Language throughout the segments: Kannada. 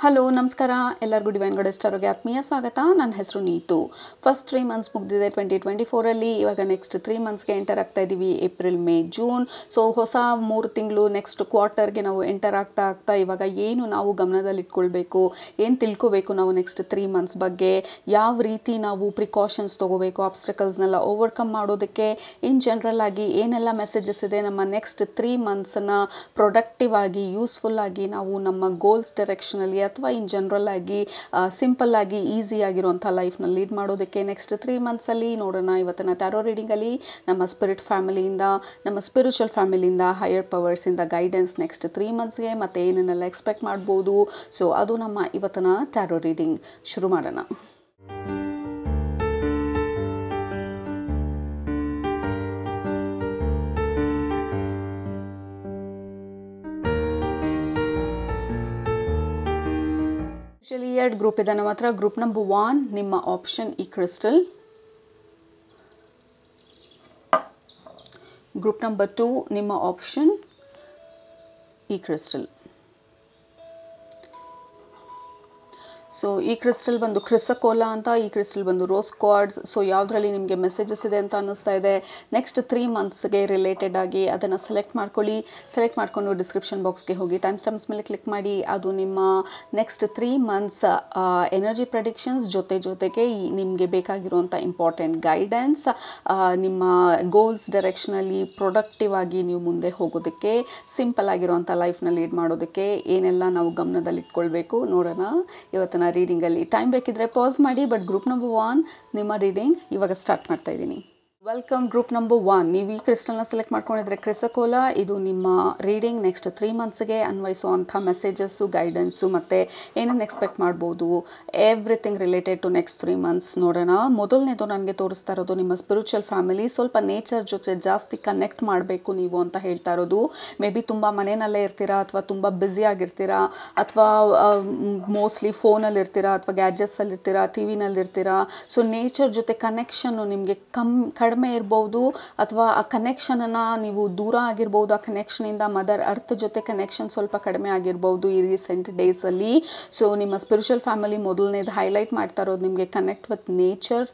ಹಲೋ ನಮಸ್ಕಾರ ಎಲ್ಲರಿಗೂ ಡಿವೈನ್ ಗಾಡೆಸ್ ಟಾರೋಗೆ ಆತ್ಮೀಯ ಸ್ವಾಗತ. ನನ್ನ ಹೆಸರು ನೀತು. ಫಸ್ಟ್ 3 ಮಂತ್ಸ್ ಮುಗಿದಿದೆ 2024ಅಲ್ಲಿ. ಇವಾಗ ನೆಕ್ಸ್ಟ್ 3 ಮಂತ್ಸ್ಗೆ ಎಂಟರ್ ಆಗ್ತಾ ಇದ್ದೀವಿ. April, May, June. ಸೊ ಹೊಸ 3 ತಿಂಗಳು ನೆಕ್ಸ್ಟ್ ಕ್ವಾರ್ಟರ್ಗೆ ನಾವು ಎಂಟರ್ ಆಗ್ತಾ ಇವಾಗ ಏನು ನಾವು ಗಮನದಲ್ಲಿ ಇಟ್ಕೊಳ್ಬೇಕು, ಏನು ತಿಳ್ಕೊಬೇಕು ನಾವು ನೆಕ್ಸ್ಟ್ 3 ಮಂತ್ಸ್ ಬಗ್ಗೆ, ಯಾವ ರೀತಿ ನಾವು ಪ್ರಿಕಾಷನ್ಸ್ ತೊಗೋಬೇಕು, ಆಬ್ಸ್ಟಕಲ್ಸ್ನೆಲ್ಲ ಓವರ್ಕಮ್ ಮಾಡೋದಕ್ಕೆ, ಇನ್ ಜನರಲ್ ಆಗಿ ಏನೆಲ್ಲ ಮೆಸೇಜಸ್ ಇದೆ ನಮ್ಮ ನೆಕ್ಸ್ಟ್ 3 ಮಂತ್ಸನ್ನು ಪ್ರೊಡಕ್ಟಿವ್ ಆಗಿ ಯೂಸ್ಫುಲ್ ಆಗಿ ನಾವು ನಮ್ಮ ಗೋಲ್ಸ್ ಡೈರೆಕ್ಷನಲ್ಲಿ ಅಥವಾ ಇನ್ ಜನರಲ್ ಆಗಿ ಸಿಂಪಲ್ ಆಗಿ ಈಸಿ ಆಗಿರುವಂಥ ಲೈಫ್ನ ಲೀಡ್ ಮಾಡೋದಕ್ಕೆ ನೆಕ್ಸ್ಟ್ 3 ಮಂತ್ಸಲ್ಲಿ ನೋಡೋಣ. ಇವತ್ತಿನ ಟ್ಯಾರೋ ರೀಡಿಂಗಲ್ಲಿ ನಮ್ಮ ಸ್ಪಿರಿಟ್ ಫ್ಯಾಮಿಲಿಯಿಂದ, ನಮ್ಮ ಸ್ಪಿರಿಚುವಲ್ ಫ್ಯಾಮಿಲಿಯಿಂದ, ಹೈಯರ್ ಪವರ್ಸಿಂದ ಗೈಡೆನ್ಸ್ ನೆಕ್ಸ್ಟ್ 3 ಮಂತ್ಸ್ಗೆ ಮತ್ತು ಏನೇನೆಲ್ಲ ಎಕ್ಸ್ಪೆಕ್ಟ್ ಮಾಡ್ಬೋದು. ಸೊ ಅದು ನಮ್ಮ ಇವತ್ತಿನ ಟ್ಯಾರೋ ರೀಡಿಂಗ್. ಶುರು ಮಾಡೋಣ. ಯೂಶಲಿ 2 ಗ್ರೂಪ್ ಇದೆ ನಮ್ಮ ಹತ್ರ. ಗ್ರೂಪ್ ನಂಬರ್ 1 ನಿಮ್ಮ ಆಪ್ಷನ್ ಈ ಕ್ರಿಸ್ಟಲ್. ಗ್ರೂಪ್ ನಂಬರ್ 2 ನಿಮ್ಮ ಆಪ್ಷನ್ ಈ ಕ್ರಿಸ್ಟಲ್. ಸೊ ಈ ಕ್ರಿಸ್ಟಲ್ ಬಂದು ಕ್ರಿಸಕೋಲಾ ಅಂತ, ಈ ಕ್ರಿಸ್ಟಲ್ ಬಂದು ರೋಸ್ ಕ್ವಾರ್ಟ್ಸ್. ಸೊ ಯಾವುದರಲ್ಲಿ ನಿಮಗೆ ಮೆಸೇಜಸ್ ಇದೆ ಅಂತ ಅನ್ನಿಸ್ತಾ ಇದೆ ನೆಕ್ಸ್ಟ್ 3 ಮಂತ್ಸ್ಗೆ ರಿಲೇಟೆಡ್ ಆಗಿ ಅದನ್ನು ಸೆಲೆಕ್ಟ್ ಮಾಡ್ಕೊಳ್ಳಿ. ಸೆಲೆಕ್ಟ್ ಮಾಡಿಕೊಂಡು ಡಿಸ್ಕ್ರಿಪ್ಷನ್ ಬಾಕ್ಸ್ಗೆ ಹೋಗಿ ಟೈಮ್ ಸ್ಟಾಂಪ್ಸ್ ಮೇಲೆ ಕ್ಲಿಕ್ ಮಾಡಿ. ಅದು ನಿಮ್ಮ ನೆಕ್ಸ್ಟ್ 3 ಮಂತ್ಸ್ ಎನರ್ಜಿ ಪ್ರೆಡಿಕ್ಷನ್ಸ್ ಜೊತೆಗೆ ನಿಮಗೆ ಬೇಕಾಗಿರುವಂಥ ಇಂಪಾರ್ಟೆಂಟ್ ಗೈಡೆನ್ಸ್, ನಿಮ್ಮ ಗೋಲ್ಸ್ ಡೈರೆಕ್ಷನಲ್ಲಿ ಪ್ರೊಡಕ್ಟಿವ್ ಆಗಿ ನೀವು ಮುಂದೆ ಹೋಗೋದಕ್ಕೆ, ಸಿಂಪಲ್ ಆಗಿರುವಂಥ ಲೈಫ್ನ ಲೀಡ್ ಮಾಡೋದಕ್ಕೆ ಏನೆಲ್ಲ ನಾವು ಗಮನದಲ್ಲಿ ಇಟ್ಕೊಳ್ಬೇಕು ನೋಡೋಣ ಇವತ್ತಿನ ರೀಡಿಂಗಲ್ಲಿ. ಟೈಮ್ ಬೇಕಿದ್ರೆ ಪಾಸ್ ಮಾಡಿ. ಬಟ್ ಗ್ರೂಪ್ ನಂಬರ್ 1 ನಿಮ್ಮ ರೀಡಿಂಗ್ ಇವಾಗ ಸ್ಟಾರ್ಟ್ ಮಾಡ್ತಾ ಇದ್ದೀನಿ. Welcome group number 1. ನೀವು ಈ ಕ್ರಿಸ್ಟಲ್ನ ಸೆಲೆಕ್ಟ್ ಮಾಡ್ಕೊಂಡಿದ್ರೆ ಕ್ರಿಸಕೋಲಾ. ಇದು ನಿಮ್ಮ ರೀಡಿಂಗ್ ನೆಕ್ಸ್ಟ್ 3 ಮಂತ್ಸ್ಗೆ ಅನ್ವಯಿಸುವಂಥ ಮೆಸೇಜಸ್ಸು, ಗೈಡೆನ್ಸು ಮತ್ತು ಏನೇನು ಎಕ್ಸ್ಪೆಕ್ಟ್ ಮಾಡ್ಬೋದು, everything related to next 3 months ನೋಡೋಣ. ಮೊದಲನೇದು ನನಗೆ ತೋರಿಸ್ತಾ ಇರೋದು ನಿಮ್ಮ ಸ್ಪಿರಿಚುವಲ್ ಫ್ಯಾಮಿಲಿ. ಸ್ವಲ್ಪ ನೇಚರ್ ಜೊತೆ ಜಾಸ್ತಿ ಕನೆಕ್ಟ್ ಮಾಡಬೇಕು ನೀವು ಅಂತ ಹೇಳ್ತಾ ಇರೋದು. ಮೇ ಬಿ ತುಂಬ ಮನೆಯಲ್ಲೇ ಇರ್ತೀರಾ, ಅಥವಾ ತುಂಬ ಬ್ಯುಸಿ ಆಗಿರ್ತೀರಾ, ಅಥವಾ ಮೋಸ್ಟ್ಲಿ ಫೋನಲ್ಲಿ ಇರ್ತೀರಾ, ಅಥವಾ ಗ್ಯಾಡ್ಜೆಟ್ಸಲ್ಲಿ ಇರ್ತೀರಾ, ಟಿ ವಿನಲ್ಲಿರ್ತೀರಾ. ಸೊ ನೇಚರ್ ಜೊತೆ ಕನೆಕ್ಷನ್ನು ನಿಮಗೆ ಕಡಿಮೆ ಇರ್ಬೋದು, ಅಥವಾ ಆ ಕನೆಕ್ಷನನ್ನು ನೀವು ದೂರ ಆಗಿರ್ಬೋದು. ಆ ಕನೆಕ್ಷನಿಂದ ಮದರ್ ಅರ್ತ್ ಜೊತೆ ಕನೆಕ್ಷನ್ ಸ್ವಲ್ಪ ಕಡಿಮೆ ಆಗಿರ್ಬೋದು ಈ ರೀಸೆಂಟ್ ಡೇಸಲ್ಲಿ. ಸೊ ನಿಮ್ಮ ಸ್ಪಿರಿಚುವಲ್ ಫ್ಯಾಮಿಲಿ ಮೊದಲನೇದು ಹೈಲೈಟ್ ಮಾಡ್ತಾ ಇರೋದು ನಿಮಗೆ ಕನೆಕ್ಟ್ ವಿತ್ ನೇಚರ್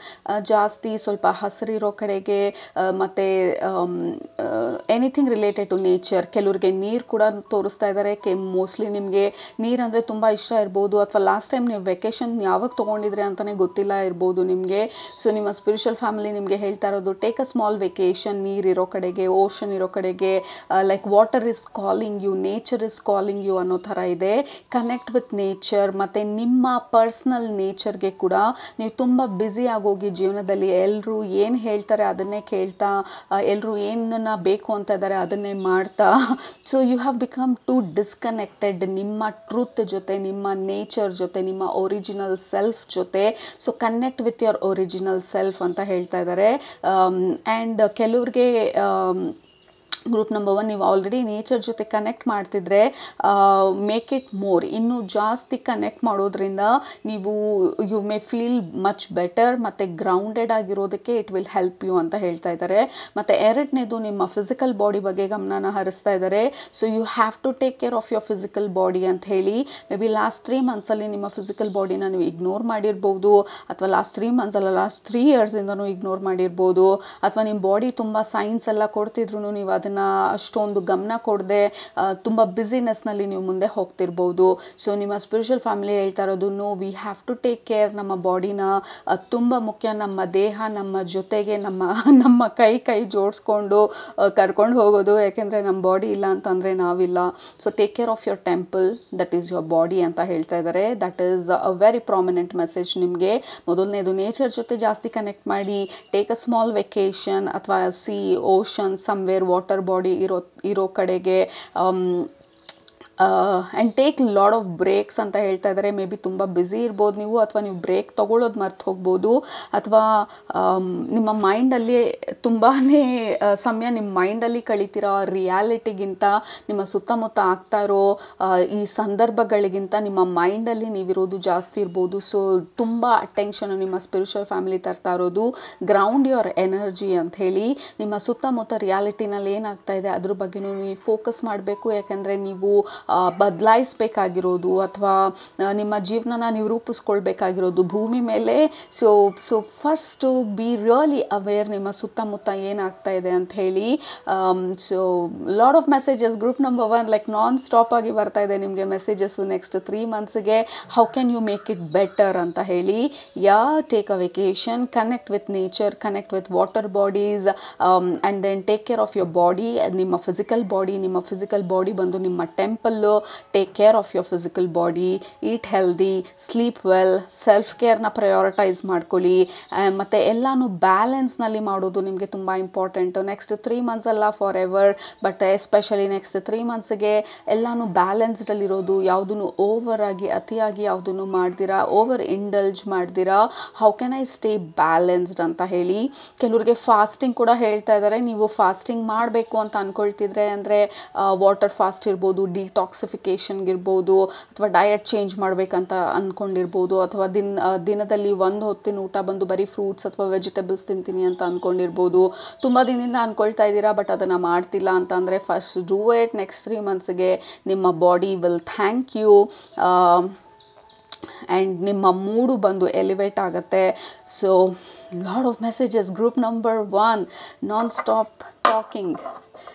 ಜಾಸ್ತಿ, ಸ್ವಲ್ಪ ಹಸಿರಿರೋ ಕಡೆಗೆ, ಮತ್ತು ಎನಿಥಿಂಗ್ ರಿಲೇಟೆಡ್ ಟು ನೇಚರ್. ಕೆಲವ್ರಿಗೆ ನೀರು ಕೂಡ ತೋರಿಸ್ತಾ ಇದ್ದಾರೆ. ಮೋಸ್ಟ್ಲಿ ನಿಮಗೆ ನೀರಂದರೆ ತುಂಬ ಇಷ್ಟ ಇರ್ಬೋದು, ಅಥವಾ ಲಾಸ್ಟ್ ಟೈಮ್ ನೀವು ವೆಕೇಷನ್ ಯಾವಾಗ ತೊಗೊಂಡಿದ್ರೆ ಅಂತಲೇ ಗೊತ್ತಿಲ್ಲ ಇರ್ಬೋದು ನಿಮಗೆ. ಸೊ ನಿಮ್ಮ ಸ್ಪಿರಿಚುವಲ್ ಫ್ಯಾಮಿಲಿ ನಿಮಗೆ ಹೇಳ್ತಾ ಇರೋದು ಟೇಕ್ ಅ ಸ್ಮಾಲ್ ವೆಕೇಷನ್, ನೀರಿರೋ ಕಡೆಗೆ, ಓಷನ್ ಇರೋ ಕಡೆಗೆ, like water is calling you, nature is calling you ಅನ್ನೋ ಥರ ಇದೆ. ಕನೆಕ್ಟ್ ವಿತ್ ನೇಚರ್ ಮತ್ತು ನಿಮ್ಮ ಪರ್ಸ್ನಲ್ ನೇಚರ್ಗೆ ಕೂಡ ನೀವು ತುಂಬ ಬ್ಯುಸಿ ಆಗೋಗಿ ಜೀವನದಲ್ಲಿ ಎಲ್ಲರೂ ಏನು ಹೇಳ್ತಾರೆ ಅದನ್ನೇ ಕೇಳ್ತಾ, ಎಲ್ಲರೂ ಏನನ್ನ ಬೇಕು ಅಂತ ಇದ್ದಾರೆ ಅದನ್ನೇ ಮಾಡ್ತಾ, so you have become to disconnected ನಿಮ್ಮ ಟ್ರೂತ್ ಜೊತೆ, ನಿಮ್ಮ ನೇಚರ್ ಜೊತೆ, ನಿಮ್ಮ ಒರಿಜಿನಲ್ ಸೆಲ್ಫ್ ಜೊತೆ. So connect with your original self ಅಂತ ಹೇಳ್ತಾ ಇದ್ದಾರೆ. ಆ್ಯಂಡ್ ಕೆಲವ್ರಿಗೆ ಗ್ರೂಪ್ ನಂಬರ್ 1 ನೀವು ಆಲ್ರೆಡಿ ನೇಚರ್ ಜೊತೆ ಕನೆಕ್ಟ್ ಮಾಡ್ತಿದ್ರೆ ಮೇಕ್ ಇಟ್ ಮೋರ್, ಇನ್ನೂ ಜಾಸ್ತಿ ಕನೆಕ್ಟ್ ಮಾಡೋದ್ರಿಂದ ನೀವು you may feel much better ಮತ್ತು ಗ್ರೌಂಡೆಡ್ ಆಗಿರೋದಕ್ಕೆ ಇಟ್ ವಿಲ್ ಹೆಲ್ಪ್ ಯು ಅಂತ ಹೇಳ್ತಾ ಇದ್ದಾರೆ. ಮತ್ತು ಎರಡನೇದು ನಿಮ್ಮ ಫಿಸಿಕಲ್ ಬಾಡಿ ಬಗ್ಗೆ ಗಮನನ ಹರಿಸ್ತಾ ಇದ್ದಾರೆ. So you have to take care of your physical body ಅಂತ ಹೇಳಿ. ಮೇ ಬಿ ಲಾಸ್ಟ್ 3 ಮಂತ್ಸಲ್ಲಿ ನಿಮ್ಮ ಫಿಸಿಕಲ್ ಬಾಡಿನ ನೀವು ಇಗ್ನೋರ್ ಮಾಡಿರ್ಬೋದು, ಅಥವಾ ಲಾಸ್ಟ್ 3 ಮಂತ್ಸಲ್ಲ ಲಾಸ್ಟ್ 3 ಇಯರ್ಸಿಂದನೂ ಇಗ್ನೋರ್ ಮಾಡಿರ್ಬೋದು, ಅಥವಾ ನಿಮ್ಮ ಬಾಡಿ ತುಂಬ ಸೈನ್ಸ್ ಎಲ್ಲ ಕೊಡ್ತಿದ್ರು ನೀವು ಅದನ್ನು ಅಷ್ಟೊಂದು ಗಮನ ಕೊಡದೆ ತುಂಬ ಬ್ಯುಸಿನೆಸ್ನಲ್ಲಿ ನೀವು ಮುಂದೆ ಹೋಗ್ತಿರ್ಬೋದು. ಸೊ ನಿಮ್ಮ ಸ್ಪಿರಿಚುವಲ್ ಫ್ಯಾಮಿಲಿ ಹೇಳ್ತಾ ಇರೋದು no, we have to take care ನಮ್ಮ ಬಾಡಿನ. ತುಂಬ ಮುಖ್ಯ. ನಮ್ಮ ದೇಹ ನಮ್ಮ ಜೊತೆಗೆ ನಮ್ಮ ಕೈ ಜೋಡಿಸ್ಕೊಂಡು ಕರ್ಕೊಂಡು ಹೋಗೋದು, ಯಾಕೆಂದರೆ ನಮ್ಮ ಬಾಡಿ ಇಲ್ಲ ಅಂತಂದರೆ ನಾವಿಲ್ಲ. So take care of your temple, that is your body ಅಂತ ಹೇಳ್ತಾ ಇದ್ದಾರೆ. That is a very prominent message ನಿಮಗೆ. ಮೊದಲನೇದು ನೇಚರ್ ಜೊತೆ ಜಾಸ್ತಿ ಕನೆಕ್ಟ್ ಮಾಡಿ, ಟೇಕ್ ಅ ಸ್ಮಾಲ್ ವೆಕೇಷನ್, ಅಥವಾ sea ocean somewhere water body ಇರೋ ಕಡೆಗೆ, and take lot of breaks ಅಂತ ಹೇಳ್ತಾ ಇದ್ದಾರೆ. ಮೇ ಬಿ ತುಂಬ ಬ್ಯುಸಿ ಇರ್ಬೋದು ನೀವು, ಅಥವಾ ನೀವು ಬ್ರೇಕ್ ತೊಗೊಳ್ಳೋದು ಮರ್ತು ಹೋಗ್ಬೋದು, ಅಥವಾ ನಿಮ್ಮ ಮೈಂಡಲ್ಲಿ ತುಂಬಾ ಸಮಯ ನಿಮ್ಮ ಮೈಂಡಲ್ಲಿ ಕಳೀತಿರೋ ರಿಯಾಲಿಟಿಗಿಂತ, ನಿಮ್ಮ ಸುತ್ತಮುತ್ತ ಆಗ್ತಾ ಇರೋ ಈ ಸಂದರ್ಭಗಳಿಗಿಂತ ನಿಮ್ಮ ಮೈಂಡಲ್ಲಿ ನೀವಿರೋದು ಜಾಸ್ತಿ ಇರ್ಬೋದು. ಸೊ ತುಂಬ ಅಟೆನ್ಷನ್ ನಿಮ್ಮ ಸ್ಪಿರಿಚುವಲ್ ಫ್ಯಾಮಿಲಿ ತರ್ತಾ ಇರೋದು ಗ್ರೌಂಡ್ ಯುವರ್ ಎನರ್ಜಿ ಅಂತ ಹೇಳಿ. ನಿಮ್ಮ ಸುತ್ತಮುತ್ತ ರಿಯಾಲಿಟಿನಲ್ಲಿ ಏನಾಗ್ತಾ ಇದೆ ಅದ್ರ ಬಗ್ಗೆನೂ ನೀವು ಫೋಕಸ್ ಮಾಡಬೇಕು. ಯಾಕೆಂದರೆ ನೀವು ಬದಲಾಯಿಸಬೇಕಾಗಿರೋದು ಅಥವಾ ನಿಮ್ಮ ಜೀವನನ ನೀವು ರೂಪಿಸ್ಕೊಳ್ಬೇಕಾಗಿರೋದು ಭೂಮಿ ಮೇಲೆ. So first be really aware ನಿಮ್ಮ ಸುತ್ತಮುತ್ತ ಏನಾಗ್ತಾ ಇದೆ ಅಂತ ಹೇಳಿ. So lot of messages group number 1 like non stop ಆಗಿ ಬರ್ತಾ ಇದೆ ನಿಮಗೆ ಮೆಸೇಜಸ್ಸು ನೆಕ್ಸ್ಟ್ 3 ಮಂತ್ಸ್ಗೆ. How can you make it better ಅಂತ ಹೇಳಿ. Take a vacation, connect with nature, connect with water bodies and then take care of your body. ನಿಮ್ಮ ಫಿಸಿಕಲ್ ಬಾಡಿ ಬಂದು ನಿಮ್ಮ temple. Take care of your physical body, heat healthy, sleep well, self ಕೇರ್ನ ಪ್ರಯಾರಿಟೈಸ್ ಮಾಡ್ಕೊಳ್ಳಿ. ಮತ್ತು ಎಲ್ಲನೂ ಬ್ಯಾಲೆನ್ಸ್ನಲ್ಲಿ ಮಾಡೋದು ನಿಮಗೆ ತುಂಬ ಇಂಪಾರ್ಟೆಂಟು. ನೆಕ್ಸ್ಟ್ 3 ಮಂತ್ಸ್ ಅಲ್ಲ, for ever, but especially next 3 ಮಂತ್ಸ್ಗೆ ಎಲ್ಲನೂ ಬ್ಯಾಲೆನ್ಸ್ಡಲ್ಲಿರೋದು. ಯಾವುದೂ ಓವರಾಗಿ ಅತಿಯಾಗಿ ಯಾವುದನ್ನು ಮಾಡ್ದಿರಾ, ಓವರ್ ಇಂಡಲ್ಜ್ ಮಾಡ್ದಿರಾ. How can I stay balanced ಅಂತ ಹೇಳಿ. ಕೆಲವರಿಗೆ ಫಾಸ್ಟಿಂಗ್ ಕೂಡ ಹೇಳ್ತಾ ಇದ್ದಾರೆ. ನೀವು ಫಾಸ್ಟಿಂಗ್ ಮಾಡಬೇಕು ಅಂತ ಅಂದ್ಕೊಳ್ತಿದ್ರೆ ಅಂದರೆ ವಾಟರ್ ಫಾಸ್ಟ್ ಇರ್ಬೋದು, ಡಿಟಾಕ್ಸಿಫಿಕೇಷನ್ಗಿರ್ಬೋದು, ಅಥವಾ ಡಯಟ್ ಚೇಂಜ್ ಮಾಡಬೇಕಂತ ಅಂದ್ಕೊಂಡಿರ್ಬೋದು, ಅಥವಾ ದಿನದಲ್ಲಿ ಒಂದು ಹೊತ್ತಿನ ಊಟ ಬಂದು ಬರೀ ಫ್ರೂಟ್ಸ್ ಅಥವಾ ವೆಜಿಟೇಬಲ್ಸ್ ತಿಂತೀನಿ ಅಂತ ಅಂದ್ಕೊಂಡಿರ್ಬೋದು. ತುಂಬ ದಿನದಿಂದ ಅಂದ್ಕೊಳ್ತಾ ಇದ್ದೀರಾ ಬಟ್ ಅದನ್ನು ಮಾಡ್ತಿಲ್ಲ ಅಂತ ಅಂದರೆ ಫಸ್ಟ್ ಡೂ ಇಟ್. ನೆಕ್ಸ್ಟ್ 3 ಮಂತ್ಸ್ಗೆ ನಿಮ್ಮ body will thank you and ನಿಮ್ಮ ಮೂಡು ಬಂದು ಎಲಿವೇಟ್ ಆಗುತ್ತೆ. So lot of messages group number 1 non stop talking.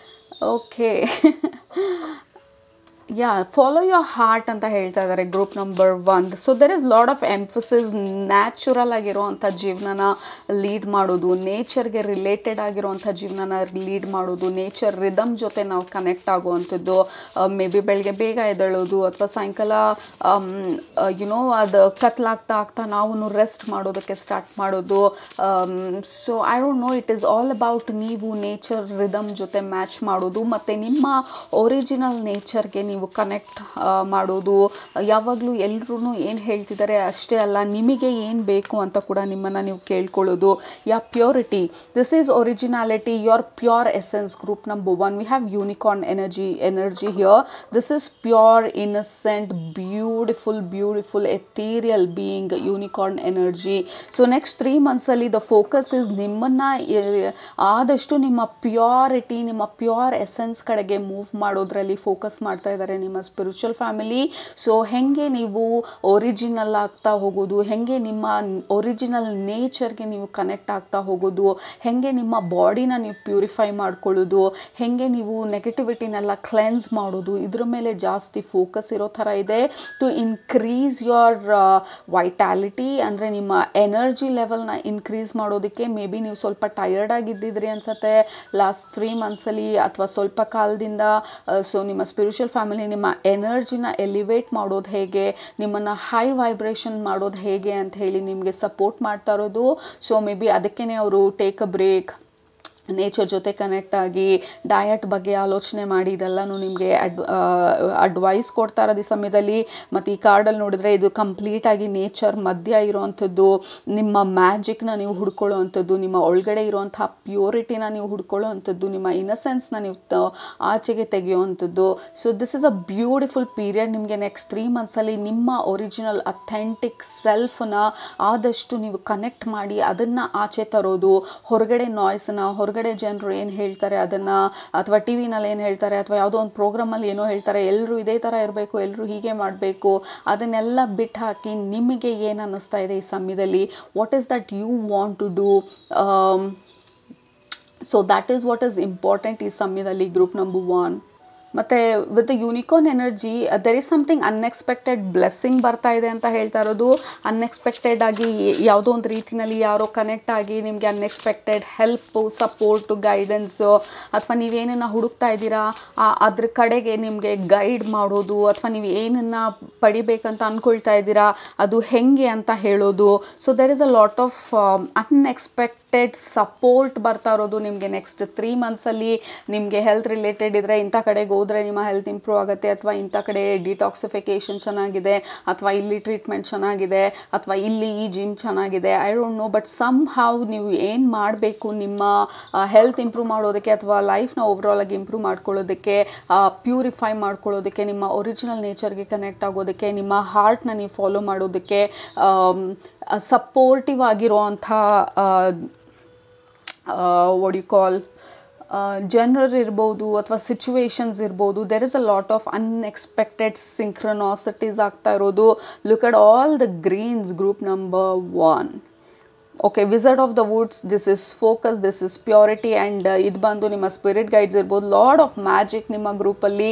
Okay follow your heart ಅಂತ ಹೇಳ್ತಾ ಇದ್ದಾರೆ group number 1. So there is lot of emphasis natural ಆಗಿರೋವಂಥ ಜೀವನನ ಲೀಡ್ ಮಾಡೋದು, ನೇಚರ್ಗೆ ರಿಲೇಟೆಡ್ ಆಗಿರೋವಂಥ ಜೀವನನ ಲೀಡ್ ಮಾಡೋದು, ನೇಚರ್ ರಿದಮ್ ಜೊತೆ ನಾವು ಕನೆಕ್ಟ್ ಆಗುವಂಥದ್ದು. ಮೇ ಬಿ ಬೆಳಗ್ಗೆ ಬೇಗ ಎದ್ದೇಳೋದು ಅಥವಾ ಸಾಯಂಕಾಲ ಅದು ಕತ್ಲಾಗ್ತಾ ನಾವು ರೆಸ್ಟ್ ಮಾಡೋದಕ್ಕೆ ಸ್ಟಾರ್ಟ್ ಮಾಡೋದು. So I don't no, it is all about ನೀವು ನೇಚರ್ ರಿದಮ್ ಜೊತೆ ಮ್ಯಾಚ್ ಮಾಡೋದು ಮತ್ತು ನಿಮ್ಮ ಒರಿಜಿನಲ್ ನೇಚರ್ಗೆ ನೀವು ಕನೆಕ್ಟ್ ಮಾಡೋದು. ಯಾವಾಗಲೂ ಎಲ್ಲರೂ ಏನು ಹೇಳ್ತಿದ್ದಾರೆ ಅಷ್ಟೇ ಅಲ್ಲ, ನಿಮಗೆ ಏನು ಬೇಕು ಅಂತ ಕೂಡ ನಿಮ್ಮನ್ನು ನೀವು ಕೇಳ್ಕೊಳ್ಳೋದು. Purity, this is originality, your pure essence. Group number 1 we have unicorn energy here. This is pure, innocent, beautiful ethereal being, unicorn energy. So next 3 ಮಂತ್ಸಲ್ಲಿ ದ ಫೋಕಸ್ ಇಸ್ ನಿಮ್ಮನ್ನು ಆದಷ್ಟು ನಿಮ್ಮ ಪ್ಯೂರಿಟಿ, ನಿಮ್ಮ ಪ್ಯೂರ್ ಎಸೆನ್ಸ್ ಕಡೆಗೆ ಮೂವ್ ಮಾಡೋದ್ರಲ್ಲಿ ಫೋಕಸ್ ಮಾಡ್ತಾ ಇದ್ದಾರೆ ನಿಮ್ಮ ಸ್ಪಿರಿಚುವಲ್ ಫ್ಯಾಮಿಲಿ. ಸೊ ಹೆಂಗೆ ನೀವು ಒರಿಜಿನಲ್ ಆಗ್ತಾ ಹೋಗೋದು, ಹೆಂಗೆ ನಿಮ್ಮ ಒರಿಜಿನಲ್ ನೇಚರ್ಗೆ ನೀವು ಕನೆಕ್ಟ್ ಆಗ್ತಾ ಹೋಗೋದು, ಹೆಂಗೆ ನಿಮ್ಮ ಬಾಡಿನ ನೀವು ಪ್ಯೂರಿಫೈ ಮಾಡ್ಕೊಳ್ಳೋದು, ಹೆಂಗೆ ನೀವು ನೆಗೆಟಿವಿಟಿನೆಲ್ಲ ಕ್ಲೆನ್ಸ್ ಮಾಡೋದು, ಇದ್ರ ಮೇಲೆ ಜಾಸ್ತಿ ಫೋಕಸ್ ಇರೋ ಥರ ಇದೆ. ಟು ಇನ್ಕ್ರೀಸ್ ಯೋರ್ ವೈಟಾಲಿಟಿ ಅಂದರೆ ನಿಮ್ಮ ಎನರ್ಜಿ ಲೆವೆಲ್ನ ಇನ್ಕ್ರೀಸ್ ಮಾಡೋದಕ್ಕೆ. ಮೇ ಬಿ ನೀವು ಸ್ವಲ್ಪ ಟಯರ್ಡ್ ಆಗಿದ್ದಿದ್ರಿ ಅನ್ಸುತ್ತೆ ಲಾಸ್ಟ್ 3 ಮಂತ್ಸಲ್ಲಿ ಅಥವಾ ಸ್ವಲ್ಪ ಕಾಲದಿಂದ. ಸೊ ನಿಮ್ಮ ಸ್ಪಿರಿಚುವಲ್ ಫ್ಯಾಮಿಲಿ ನಿಮ್ಮ ಎನರ್ಜಿನ ಎಲಿವೇಟ್ ಮಾಡೋದು ಹೇಗೆ, ನಿಮ್ಮನ್ನು ಹೈ ವೈಬ್ರೇಷನ್ ಮಾಡೋದು ಹೇಗೆ ಅಂತ ಹೇಳಿ ನಿಮಗೆ ಸಪೋರ್ಟ್ ಮಾಡ್ತಾ ಇರೋದು. ಸೊ ಮೇ ಬಿ ಅದಕ್ಕೇ ಅವರು ಟೇಕ್ ಅ ಬ್ರೇಕ್, ನೇಚರ್ ಜೊತೆ ಕನೆಕ್ಟ್ ಆಗಿ ಡಯಟ್ ಬಗ್ಗೆ ಆಲೋಚನೆ ಮಾಡಿ ಇದೆಲ್ಲನೂ ನಿಮಗೆ ಅಡ್ವೈಸ್ ಕೊಡ್ತಾ ಇರೋದು ಈ ಸಮಯದಲ್ಲಿ. ಮತ್ತು ಈ ಕಾರ್ಡಲ್ಲಿ ನೋಡಿದ್ರೆ ಇದು ಕಂಪ್ಲೀಟಾಗಿ ನೇಚರ್ ಮಧ್ಯ ಇರೋವಂಥದ್ದು. ನಿಮ್ಮ ಮ್ಯಾಜಿಕ್ನ ನೀವು ಹುಡ್ಕೊಳ್ಳೋ ಅಂಥದ್ದು, ನಿಮ್ಮ ಒಳಗಡೆ ಇರೋವಂಥ ಪ್ಯೂರಿಟಿನ ನೀವು ಹುಡ್ಕೊಳ್ಳೋ ಅಂಥದ್ದು, ನಿಮ್ಮ ಇನ್ನಸೆನ್ಸ್ನ ನೀವು ಆಚೆಗೆ ತೆಗೆಯುವಂಥದ್ದು. So this is a beautiful period. ನಿಮಗೆ ನೆಕ್ಸ್ಟ್ 3 ಮಂತ್ಸಲ್ಲಿ ನಿಮ್ಮ ಒರಿಜಿನಲ್ ಅಥೆಂಟಿಕ್ ಸೆಲ್ಫನ್ನ ಆದಷ್ಟು ನೀವು ಕನೆಕ್ಟ್ ಮಾಡಿ ಅದನ್ನು ಆಚೆ ತರೋದು. ಹೊರಗಡೆ ನಾಯ್ಸನ್ನ, ಹೊರಗಡೆ ಜನರು ಏನು ಹೇಳ್ತಾರೆ ಅದನ್ನು, ಅಥವಾ ಟಿ ವಿನಲ್ಲಿ ಏನು ಹೇಳ್ತಾರೆ, ಅಥವಾ ಯಾವುದೋ ಒಂದು ಪ್ರೋಗ್ರಾಮಲ್ಲಿ ಏನೋ ಹೇಳ್ತಾರೆ, ಎಲ್ಲರೂ ಇದೇ ಥರ ಇರಬೇಕು, ಎಲ್ಲರೂ ಹೀಗೆ ಮಾಡಬೇಕು, ಅದನ್ನೆಲ್ಲ ಬಿಟ್ಟು ಹಾಕಿ ನಿಮಗೆ ಏನು ಅನ್ನಿಸ್ತಾ ಇದೆ ಈ ಸಮಯದಲ್ಲಿ, what is that you want to do. So that is what is important ಈ ಸಮಯದಲ್ಲಿ ಗ್ರೂಪ್ ನಂಬರ್ 1. ಮತ್ತು with the unicorn energy there is something unexpected blessing ಬರ್ತಾ ಇದೆ ಅಂತ ಹೇಳ್ತಾ ಇರೋದು. ಅನ್ಎಕ್ಸ್ಪೆಕ್ಟೆಡ್ ಆಗಿ ಯಾವುದೋ ಒಂದು ರೀತಿಯಲ್ಲಿ ಯಾರೋ ಕನೆಕ್ಟ್ ಆಗಿ ನಿಮಗೆ ಅನ್ಎಕ್ಸ್ಪೆಕ್ಟೆಡ್ ಹೆಲ್ಪು, ಸಪೋರ್ಟು, ಗೈಡೆನ್ಸು, ಅಥವಾ ನೀವೇನನ್ನು ಹುಡುಕ್ತಾ ಇದ್ದೀರಾ ಅದ್ರ ಕಡೆಗೆ ನಿಮಗೆ ಗೈಡ್ ಮಾಡೋದು, ಅಥವಾ ನೀವು ಏನನ್ನು ಪಡಿಬೇಕಂತ ಅಂದ್ಕೊಳ್ತಾ ಇದ್ದೀರಾ ಅದು ಹೆಂಗೆ ಅಂತ ಹೇಳೋದು. So there is a lot of unexpected support ಬರ್ತಾ ಇರೋದು ನಿಮಗೆ ನೆಕ್ಸ್ಟ್ 3 ಮಂತ್ಸಲ್ಲಿ. ನಿಮಗೆ ಹೆಲ್ತ್ ರಿಲೇಟೆಡ್ ಇದ್ದರೆ ಇಂಥ ಕಡೆಗೆ ಹೋದರೆ ನಿಮ್ಮ ಹೆಲ್ತ್ ಇಂಪ್ರೂವ್ ಆಗುತ್ತೆ, ಅಥವಾ ಇಂಥ ಕಡೆ ಡಿಟಾಕ್ಸಿಫಿಕೇಷನ್ ಚೆನ್ನಾಗಿದೆ, ಅಥವಾ ಇಲ್ಲಿ ಟ್ರೀಟ್ಮೆಂಟ್ ಚೆನ್ನಾಗಿದೆ, ಅಥವಾ ಇಲ್ಲಿ ಈ ಜಿಮ್ ಚೆನ್ನಾಗಿದೆ, I don't know. But somehow ನೀವು ಏನು ಮಾಡಬೇಕು ನಿಮ್ಮ ಹೆಲ್ತ್ ಇಂಪ್ರೂವ್ ಮಾಡೋದಕ್ಕೆ, ಅಥವಾ ಲೈಫ್ನ ಓವರಾಲ್ ಆಗಿ ಇಂಪ್ರೂವ್ ಮಾಡ್ಕೊಳ್ಳೋದಕ್ಕೆ, ಪ್ಯೂರಿಫೈ ಮಾಡ್ಕೊಳ್ಳೋದಕ್ಕೆ, ನಿಮ್ಮ ಒರಿಜಿನಲ್ ನೇಚರ್ಗೆ ಕನೆಕ್ಟ್ ಆಗೋದಕ್ಕೆ, ನಿಮ್ಮ ಹಾರ್ಟ್ನ ನೀವು ಫಾಲೋ ಮಾಡೋದಕ್ಕೆ ಸಪೋರ್ಟಿವ್ ಆಗಿರೋ ಅಂಥ ವಾಟ್ ಯು ಕಾಲ್ ಜನರು ಇರ್ಬೋದು ಅಥವಾ ಸಿಚುವೇಶನ್ಸ್ ಇರ್ಬೋದು, there is a lot of unexpected synchronicities ಆಗ್ತಾ ಇರೋದು. Look at all the greens, group number 1. Okay, wizard of the woods, this is focus, this is purity, and ಇದು ಬಂದು ನಿಮ್ಮ ಸ್ಪಿರಿಟ್ ಗೈಡ್ಸ್ ಇರ್ಬೋದು. ಲಾರ್ಡ್ ಆಫ್ ಮ್ಯಾಜಿಕ್ ನಿಮ್ಮ ಗ್ರೂಪಲ್ಲಿ,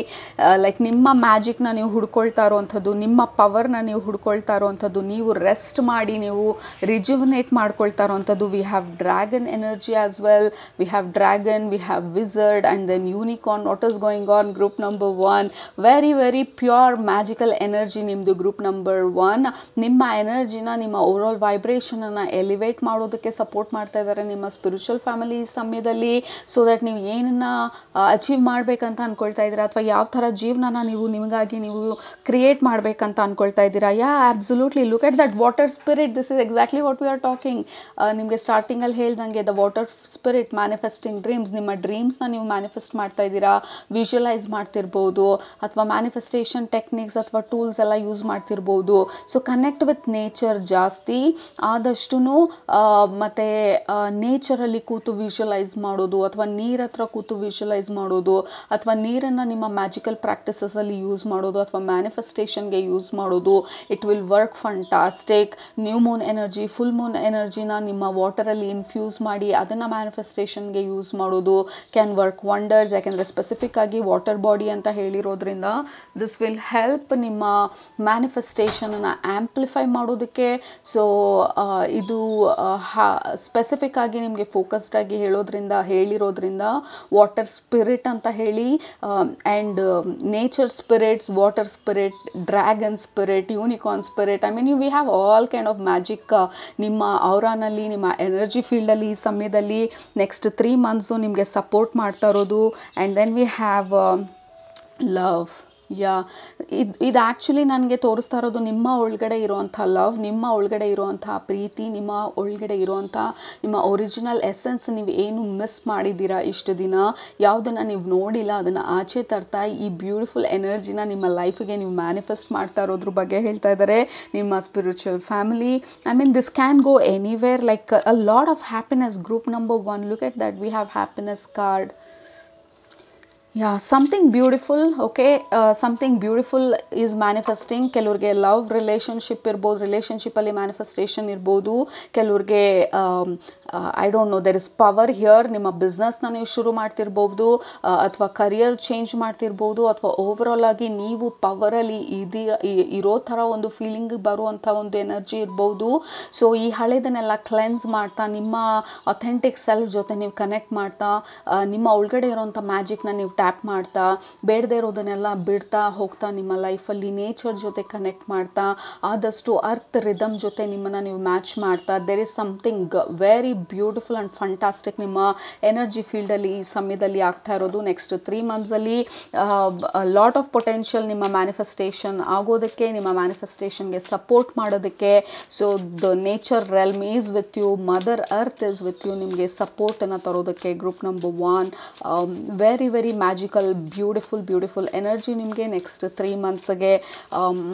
ಲೈಕ್ ನಿಮ್ಮ ಮ್ಯಾಜಿಕ್ನ ನೀವು ಹುಡ್ಕೊಳ್ತಾ ಇರೋವಂಥದ್ದು, ನಿಮ್ಮ ಪವರ್ನ ನೀವು ಹುಡ್ಕೊಳ್ತಾ ಇರೋವಂಥದ್ದು, ನೀವು ರೆಸ್ಟ್ ಮಾಡಿ ನೀವು ರಿಜುವನೇಟ್ ಮಾಡ್ಕೊಳ್ತಾ ಇರೋವಂಥದ್ದು. We have dragon energy as well, we have dragon, we have wizard, and then unicorn. What is going on group number 1? Very very pure magical energy ನಿಮ್ಮದು ಗ್ರೂಪ್ ನಂಬರ್ 1. ನಿಮ್ಮ ಎನರ್ಜಿನ, ನಿಮ್ಮ ಓವರಾಲ್ ವೈಬ್ರೇಷನನ್ನು ಎಲಿವೇಟ್ ಮಾಡೋದಕ್ಕೆ ಸಪೋರ್ಟ್ ಮಾಡ್ತಾ ಇದ್ದಾರೆ ನಿಮ್ಮ ಸ್ಪಿರಿಚುವಲ್ ಫ್ಯಾಮಿಲಿ ಈ ಸಮಯದಲ್ಲಿ. ಸೊ ದಟ್ ನೀವು ಏನನ್ನು ಅಚೀವ್ ಮಾಡಬೇಕಂತ ಅಂದ್ಕೊಳ್ತಾ ಇದ್ದೀರಾ, ಅಥವಾ ಯಾವ ಥರ ಜೀವನನ ನೀವು ನಿಮಗಾಗಿ ನೀವು ಕ್ರಿಯೇಟ್ ಮಾಡಬೇಕಂತ ಅಂದ್ಕೊಳ್ತಾ ಇದ್ದೀರಾ. Absolutely. Look at that water spirit. This is exactly what we are talking. ನಿಮಗೆ ಸ್ಟಾರ್ಟಿಂಗಲ್ಲಿ ಹೇಳ್ದಂಗೆ the water spirit manifesting dreams. ನಿಮ್ಮ ಡ್ರೀಮ್ಸ್ನ ನೀವು ಮ್ಯಾನಿಫೆಸ್ಟ್ ಮಾಡ್ತಾ ಇದ್ದೀರಾ, ವಿಜುವಲೈಸ್ ಮಾಡ್ತಿರ್ಬೋದು, ಅಥವಾ ಮ್ಯಾನಿಫೆಸ್ಟೇಷನ್ ಟೆಕ್ನಿಕ್ಸ್ ಅಥವಾ ಟೂಲ್ಸ್ ಎಲ್ಲ ಯೂಸ್ ಮಾಡ್ತಿರ್ಬೋದು. ಸೊ ಕನೆಕ್ಟ್ ವಿತ್ ನೇಚರ್ ಜಾಸ್ತಿ ಆದಷ್ಟು, ಮತ್ತು ನೇಚರಲ್ಲಿ ಕೂತು ವಿಜುವಲೈಸ್ ಮಾಡೋದು, ಅಥವಾ ನೀರ ಹತ್ರ ಕೂತು ವಿಜುವಲೈಸ್ ಮಾಡೋದು, ಅಥವಾ ನೀರನ್ನು ನಿಮ್ಮ ಮ್ಯಾಜಿಕಲ್ ಪ್ರಾಕ್ಟೀಸಸಲ್ಲಿ ಯೂಸ್ ಮಾಡೋದು, ಅಥವಾ ಮ್ಯಾನಿಫೆಸ್ಟೇಷನ್ಗೆ ಯೂಸ್ ಮಾಡೋದು. It will work fantastic. New moon energy, full moon ಎನರ್ಜಿನ ನಿಮ್ಮ ವಾಟರಲ್ಲಿ ಇನ್ಫ್ಯೂಸ್ ಮಾಡಿ ಅದನ್ನು ಮ್ಯಾನಿಫೆಸ್ಟೇಷನ್ಗೆ ಯೂಸ್ ಮಾಡೋದು ಕ್ಯಾನ್ ವರ್ಕ್ ವಂಡರ್ಸ್. ಯಾಕೆಂದರೆ ಸ್ಪೆಸಿಫಿಕ್ ಆಗಿ ವಾಟರ್ ಬಾಡಿ ಅಂತ ಹೇಳಿರೋದ್ರಿಂದ ದಿಸ್ ವಿಲ್ ಹೆಲ್ಪ್ ನಿಮ್ಮ ಮ್ಯಾನಿಫೆಸ್ಟೇಷನನ್ನು ಆ್ಯಂಪ್ಲಿಫೈ ಮಾಡೋದಕ್ಕೆ. ಸೊ ಇದು ಸ್ಪೆಸಿಫಿಕ್ ಆಗಿ ನಿಮಗೆ ಫೋಕಸ್ಡ್ ಆಗಿ ಹೇಳಿರೋದ್ರಿಂದ ವಾಟರ್ ಸ್ಪಿರಿಟ್ ಅಂತ ಹೇಳಿ, and nature spirits, water spirit, dragon spirit, unicorn spirit, I mean we have all kind of magic ನಿಮ್ಮ ಔರಾನಲ್ಲಿ, ನಿಮ್ಮ ಎನರ್ಜಿ ಫೀಲ್ಡಲ್ಲಿ ಈ ಸಮಯದಲ್ಲಿ ನೆಕ್ಸ್ಟ್ 3 ಮಂತ್ಸು ನಿಮಗೆ ಸಪೋರ್ಟ್ ಮಾಡ್ತಾ ಇರೋದು. And then we have love. ಇದು ಆ್ಯಕ್ಚುಲಿ ನನಗೆ ತೋರಿಸ್ತಾ ಇರೋದು ನಿಮ್ಮ ಒಳಗಡೆ ಇರೋವಂಥ ಲವ್, ನಿಮ್ಮ ಒಳಗಡೆ ಇರೋವಂಥ ಪ್ರೀತಿ, ನಿಮ್ಮ ಒಳಗಡೆ ಇರೋವಂಥ ನಿಮ್ಮ ಒರಿಜಿನಲ್ ಎಸೆನ್ಸ್. ನೀವು ಏನು ಮಿಸ್ ಮಾಡಿದ್ದೀರಾ ಇಷ್ಟು ದಿನ, ಯಾವುದನ್ನು ನೀವು ನೋಡಿಲ್ಲ, ಅದನ್ನು ಆಚೆ ತರ್ತಾ ಈ ಬ್ಯೂಟಿಫುಲ್ ಎನರ್ಜಿನ ನಿಮ್ಮ ಲೈಫಿಗೆ ನೀವು ಮ್ಯಾನಿಫೆಸ್ಟ್ ಮಾಡ್ತಾ ಇರೋದ್ರ ಬಗ್ಗೆ ಹೇಳ್ತಾ ಇದ್ದಾರೆ ನಿಮ್ಮ spiritual family. I mean this can go anywhere, like a lot of happiness. Group number 1, look at that, we have happiness card. something beautiful. Okay, something beautiful is manifesting. ಕೆಲವ್ರಿಗೆ ಲವ್ ರಿಲೇಷನ್ಶಿಪ್ ಇರ್ಬೋದು, ರಿಲೇಷನ್ಶಿಪ್ಪಲ್ಲಿ ಮ್ಯಾನಿಫೆಸ್ಟೇಷನ್ ಇರ್ಬೋದು. ಕೆಲವ್ರಿಗೆ I don't no, there is power here. ನಿಮ್ಮ ಬಿಸ್ನೆಸ್ನ ನೀವು ಶುರು ಮಾಡ್ತಿರ್ಬೋದು, ಅಥವಾ ಕರಿಯರ್ ಚೇಂಜ್ ಮಾಡ್ತಿರ್ಬೋದು, ಅಥವಾ ಓವರಾಲ್ ಆಗಿ ನೀವು ಪವರಲ್ಲಿ ಇರೋ ಥರ ಒಂದು ಫೀಲಿಂಗ್ ಬರುವಂಥ ಒಂದು ಎನರ್ಜಿ ಇರ್ಬೋದು. ಸೊ ಈ ಹಳೆದನ್ನೆಲ್ಲ ಕ್ಲೆನ್ಸ್ ಮಾಡ್ತಾ, ನಿಮ್ಮ ಅಥೆಂಟಿಕ್ ಸೆಲ್ಫ್ ಜೊತೆ ನೀವು ಕನೆಕ್ಟ್ ಮಾಡ್ತಾ, ನಿಮ್ಮ ಒಳಗಡೆ ಇರೋವಂಥ ಮ್ಯಾಜಿಕ್ನ ನೀವು ಟ್ಯಾಪ್ ಮಾಡ್ತಾ, ಬೇಡದೇ ಇರೋದನ್ನೆಲ್ಲ ಬಿಡ್ತಾ ಹೋಗ್ತಾ, ನಿಮ್ಮ ಲೈಫಲ್ಲಿ ನೇಚರ್ ಜೊತೆ ಕನೆಕ್ಟ್ ಮಾಡ್ತಾ, ಆದಷ್ಟು ಅರ್ತ್ ರಿದಮ್ ಜೊತೆ ನಿಮ್ಮನ್ನು ನೀವು ಮ್ಯಾಚ್ ಮಾಡ್ತಾ, there is something very beautiful and fantastic ನಿಮ್ಮ ಎನರ್ಜಿ ಫೀಲ್ಡಲ್ಲಿ ಈ ಸಮಯದಲ್ಲಿ ಆಗ್ತಾ ಇರೋದು. ನೆಕ್ಸ್ಟ್ 3 ಮಂತ್ಸಲ್ಲಿ ಲಾಟ್ ಆಫ್ ಪೊಟೆನ್ಷಿಯಲ್ ನಿಮ್ಮ ಮ್ಯಾನಿಫೆಸ್ಟೇಷನ್ ಆಗೋದಕ್ಕೆ, ನಿಮ್ಮ ಮ್ಯಾನಿಫೆಸ್ಟೇಷನ್ಗೆ ಸಪೋರ್ಟ್ ಮಾಡೋದಕ್ಕೆ. So the nature realm is with you, mother earth is with you, ನಿಮಗೆ ಸಪೋರ್ಟನ್ನು ತರೋದಕ್ಕೆ. Group number 1, very very magical, beautiful energy ನಿಮಗೆ ನೆಕ್ಸ್ಟ್ 3 ಮಂತ್ಸ್ಗೆ.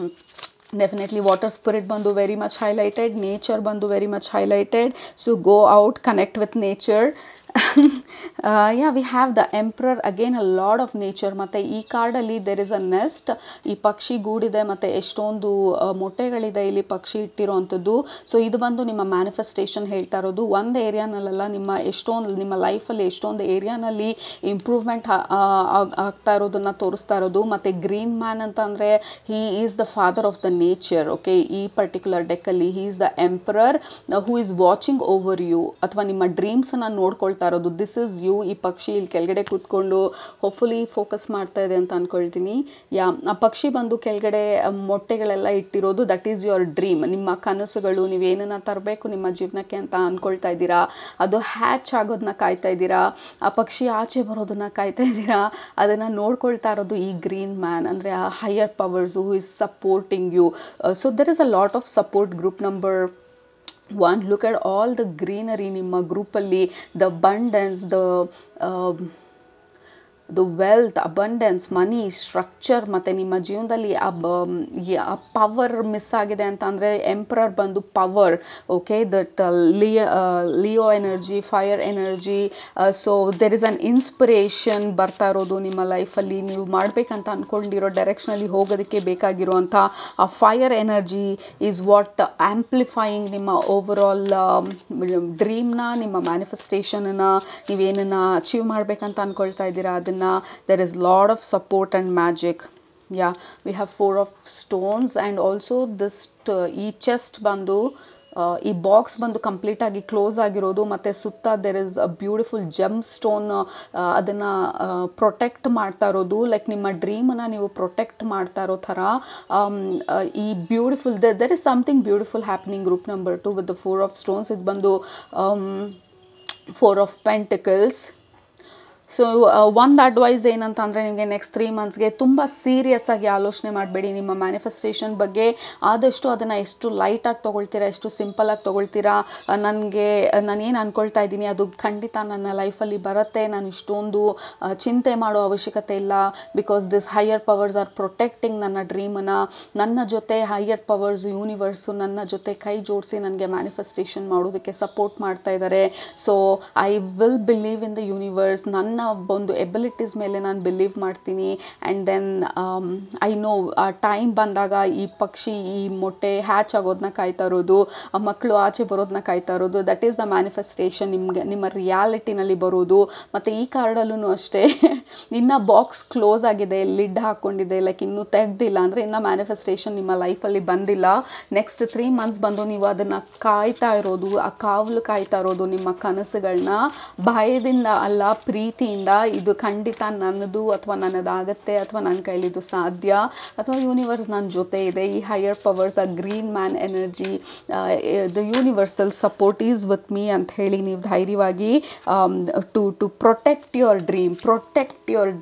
ಡೆಫಿನೆಟ್ಲಿ ವಾಟರ್ ಸ್ಪಿರಿಟ್ ಬಂದು ವೆರಿ ಮಚ್ ಹೈಲೈಟೆಡ್, ನೇಚರ್ ಬಂದು very much highlighted. So go out, connect with nature. V have the emperor, again a lord of nature. ಮತ್ತು ಈ ಕಾರ್ಡಲ್ಲಿ ದೆರ್ ಇಸ್ ಅ ನೆಸ್ಟ್, ಈ ಪಕ್ಷಿ ಗೂಡಿದೆ ಮತ್ತು ಎಷ್ಟೊಂದು ಮೊಟ್ಟೆಗಳಿದೆ ಇಲ್ಲಿ ಪಕ್ಷಿ ಇಟ್ಟಿರೋವಂಥದ್ದು. ಸೊ ಇದು ಬಂದು ನಿಮ್ಮ ಮ್ಯಾನಿಫೆಸ್ಟೇಷನ್ ಹೇಳ್ತಾ ಇರೋದು. ಒಂದು ಏರಿಯಾನಲ್ಲ, ನಿಮ್ಮ ಲೈಫಲ್ಲಿ ಎಷ್ಟೊಂದು ಏರಿಯಾನಲ್ಲಿ ಇಂಪ್ರೂವ್ಮೆಂಟ್ ಆಗ್ತಾ ಇರೋದನ್ನು ತೋರಿಸ್ತಾ ಇರೋದು. ಮತ್ತು ಗ್ರೀನ್ ಮ್ಯಾನ್ ಅಂತ ಅಂದರೆ he is the father of the nature. Okay, ಈ ಪರ್ಟಿಕ್ಯುಲರ್ ಡೆಕ್ಕಲ್ಲಿ he is the emperor who is watching over you, ಅಥವಾ ನಿಮ್ಮ ಡ್ರೀಮ್ಸನ್ನು ನೋಡ್ಕೊಳ್ತಾ ಇರೋದು. This is you. ಈ ಪಕ್ಷಿ ಇಲ್ಲಿ ಕೆಳಗಡೆ ಕೂತ್ಕೊಂಡು ಹೋಪ್ಫುಲಿ ಫೋಕಸ್ ಮಾಡ್ತಾ ಇದೆ ಅಂತ ಅಂದ್ಕೊಳ್ತೀನಿ. ಆ ಪಕ್ಷಿ ಬಂದು ಕೆಳಗಡೆ ಮೊಟ್ಟೆಗಳೆಲ್ಲ ಇಟ್ಟಿರೋದು, ದಟ್ ಈಸ್ ಯುವರ್ ಡ್ರೀಮ್. ನಿಮ್ಮ ಕನಸುಗಳು, ನೀವೇನನ್ನ ತರಬೇಕು ನಿಮ್ಮ ಜೀವನಕ್ಕೆ ಅಂತ ಅಂದ್ಕೊಳ್ತಾ ಇದ್ದೀರಾ, ಅದು ಹ್ಯಾಚ್ ಆಗೋದನ್ನ ಕಾಯ್ತಾ ಇದ್ದೀರಾ, ಆ ಪಕ್ಷಿ ಆಚೆ ಬರೋದನ್ನ ಕಾಯ್ತಾ ಇದ್ದೀರಾ, ಅದನ್ನು ನೋಡ್ಕೊಳ್ತಾ ಇರೋದು ಈ ಗ್ರೀನ್ ಮ್ಯಾನ್, ಅಂದರೆ ಆ higher powers who is supporting you. So there is a lot of support. Group number 1, look at all the greenery ನಿಮ್ಮ ಗ್ರೂಪಲ್ಲಿ, the abundance, wealth, abundance, money, structure, ಮತ್ತು ನಿಮ್ಮ ಜೀವನದಲ್ಲಿ ಆ ಪವರ್ ಮಿಸ್ ಆಗಿದೆ ಅಂತ ಅಂದರೆ ಎಂಪ್ರರ್ ಬಂದು power. Okay, that Leo energy, fire energy. So there is an inspiration ಬರ್ತಾ ಇರೋದು ನಿಮ್ಮ ಲೈಫಲ್ಲಿ. ನೀವು ಮಾಡಬೇಕಂತ ಅಂದ್ಕೊಂಡಿರೋ ಡೈರೆಕ್ಷನಲ್ಲಿ ಹೋಗೋದಕ್ಕೆ ಬೇಕಾಗಿರುವಂಥ ಆ ಫೈರ್ ಎನರ್ಜಿ ಈಸ್ ವಾಟ್ ಆ್ಯಂಪ್ಲಿಫೈಯಿಂಗ್ ನಿಮ್ಮ ಓವರ್ ಆಲ್ ಡ್ರೀಮ್ನ, ನಿಮ್ಮ ಮ್ಯಾನಿಫೆಸ್ಟೇಷನನ್ನು, ನೀವೇನನ್ನು ಅಚೀವ್ ಮಾಡಬೇಕಂತ ಅಂದ್ಕೊಳ್ತಾ ಇದ್ದೀರಾ ಅದನ್ನು. There is lot of support and magic. Yeah, we have 4 of stones, and also this ಈ ಚೆಸ್ಟ್ ಬಂದು ಈ ಬಾಕ್ಸ್ ಬಂದು ಕಂಪ್ಲೀಟಾಗಿ ಕ್ಲೋಸ್ ಆಗಿರೋದು, ಮತ್ತು ಸುತ್ತ there is a beautiful GeM stone ಅದನ್ನು ಪ್ರೊಟೆಕ್ಟ್ ಮಾಡ್ತಾ ಇರೋದು. ಲೈಕ್ ನಿಮ್ಮ ಡ್ರೀಮನ್ನು ನೀವು ಪ್ರೊಟೆಕ್ಟ್ ಮಾಡ್ತಾ ಇರೋ ಥರ ಈ beautiful there is something beautiful happening. Group number 2 with the 4 of stones. ಇದು ಬಂದು 4 ಆಫ್ ಪೆಂಟಿಕಲ್ಸ್. ಸೊ ಒಂದು ಅಡ್ವೈಸ್ ಏನಂತ ಅಂದರೆ, ನಿಮಗೆ ನೆಕ್ಸ್ಟ್ 3 ಮಂತ್ಸ್ಗೆ ತುಂಬ ಸೀರಿಯಸ್ ಆಗಿ ಆಲೋಚನೆ ಮಾಡಬೇಡಿ ನಿಮ್ಮ ಮ್ಯಾನಿಫೆಸ್ಟೇಷನ್ ಬಗ್ಗೆ. ಆದಷ್ಟು ಅದನ್ನು ಎಷ್ಟು ಲೈಟಾಗಿ ತೊಗೊಳ್ತೀರಾ, ಎಷ್ಟು ಸಿಂಪಲಾಗಿ ತೊಗೊಳ್ತೀರಾ. ನಾನೇನು ಅಂದ್ಕೊಳ್ತಾ ಇದ್ದೀನಿ ಅದು ಖಂಡಿತ ನನ್ನ ಲೈಫಲ್ಲಿ ಬರುತ್ತೆ, ನಾನು ಇಷ್ಟೊಂದು ಚಿಂತೆ ಮಾಡೋ ಅವಶ್ಯಕತೆ ಇಲ್ಲ. Because this higher powers R protecting ನನ್ನ ಡ್ರೀಮನ್ನು. ನನ್ನ ಜೊತೆ ಹೈಯರ್ ಪವರ್ಸ್, ಯೂನಿವರ್ಸು ನನ್ನ ಜೊತೆ ಕೈ ಜೋಡಿಸಿ ನನಗೆ ಮ್ಯಾನಿಫೆಸ್ಟೇಷನ್ ಮಾಡೋದಕ್ಕೆ ಸಪೋರ್ಟ್ ಮಾಡ್ತಾ ಇದ್ದಾರೆ. So I will believe in the universe. ನನ್ನ ಒಂದು ಎಬಿಲಿಟೀಸ್ ಮೇಲೆ ನಾನು ಬಿಲೀವ್ ಮಾಡ್ತೀನಿ. And then I know time ಬಂದಾಗ ಈ ಪಕ್ಷಿ, ಈ ಮೊಟ್ಟೆ ಹ್ಯಾಚ್ ಆಗೋದನ್ನ ಕಾಯ್ತಾ ಇರೋದು, ಮಕ್ಕಳು ಆಚೆ ಬರೋದನ್ನ ಕಾಯ್ತಾ ಇರೋದು, ದಟ್ ಈಸ್ ದ ಮ್ಯಾನಿಫೆಸ್ಟೇಷನ್ ನಿಮ್ಮ ರಿಯಾಲಿಟಿನಲ್ಲಿ ಬರೋದು. ಮತ್ತು ಈ ಕಾರ್ಡಲ್ಲೂ ಅಷ್ಟೇ, ಇನ್ನು ಬಾಕ್ಸ್ ಕ್ಲೋಸ್ ಆಗಿದೆ, ಲಿಡ್ ಹಾಕ್ಕೊಂಡಿದೆ, ಲೈಕ್ ಇನ್ನೂ ತೆಗ್ದಿಲ್ಲ ಅಂದರೆ ಇನ್ನು ಮ್ಯಾನಿಫೆಸ್ಟೇಷನ್ ನಿಮ್ಮ ಲೈಫಲ್ಲಿ ಬಂದಿಲ್ಲ. ನೆಕ್ಸ್ಟ್ 3 ಮಂತ್ಸ್ ಬಂದು ನೀವು ಅದನ್ನು ಕಾಯ್ತಾ ಇರೋದು, ಆ ಕಾವಲು ಕಾಯ್ತಾ ಇರೋದು ನಿಮ್ಮ ಕನಸುಗಳನ್ನ. ಭಯದಿಂದ ಅಲ್ಲ, ಪ್ರೀತಿಯಿಂದ. ಇದು ಖಂಡಿತ ನನ್ನದು, ಅಥವಾ ನನ್ನದಾಗತ್ತೆ, ಅಥವಾ ನನ್ನ ಕೈಲಿದು ಸಾಧ್ಯ, ಅಥವಾ ಯೂನಿವರ್ಸ್ ನನ್ನ ಜೊತೆ ಇದೆ. ಈ ಹೈಯರ್ ಪವರ್ಸ್, ಆ green man energy, the universal support is with me ಅಂತ ಹೇಳಿ ನೀವು ಧೈರ್ಯವಾಗಿ to protect your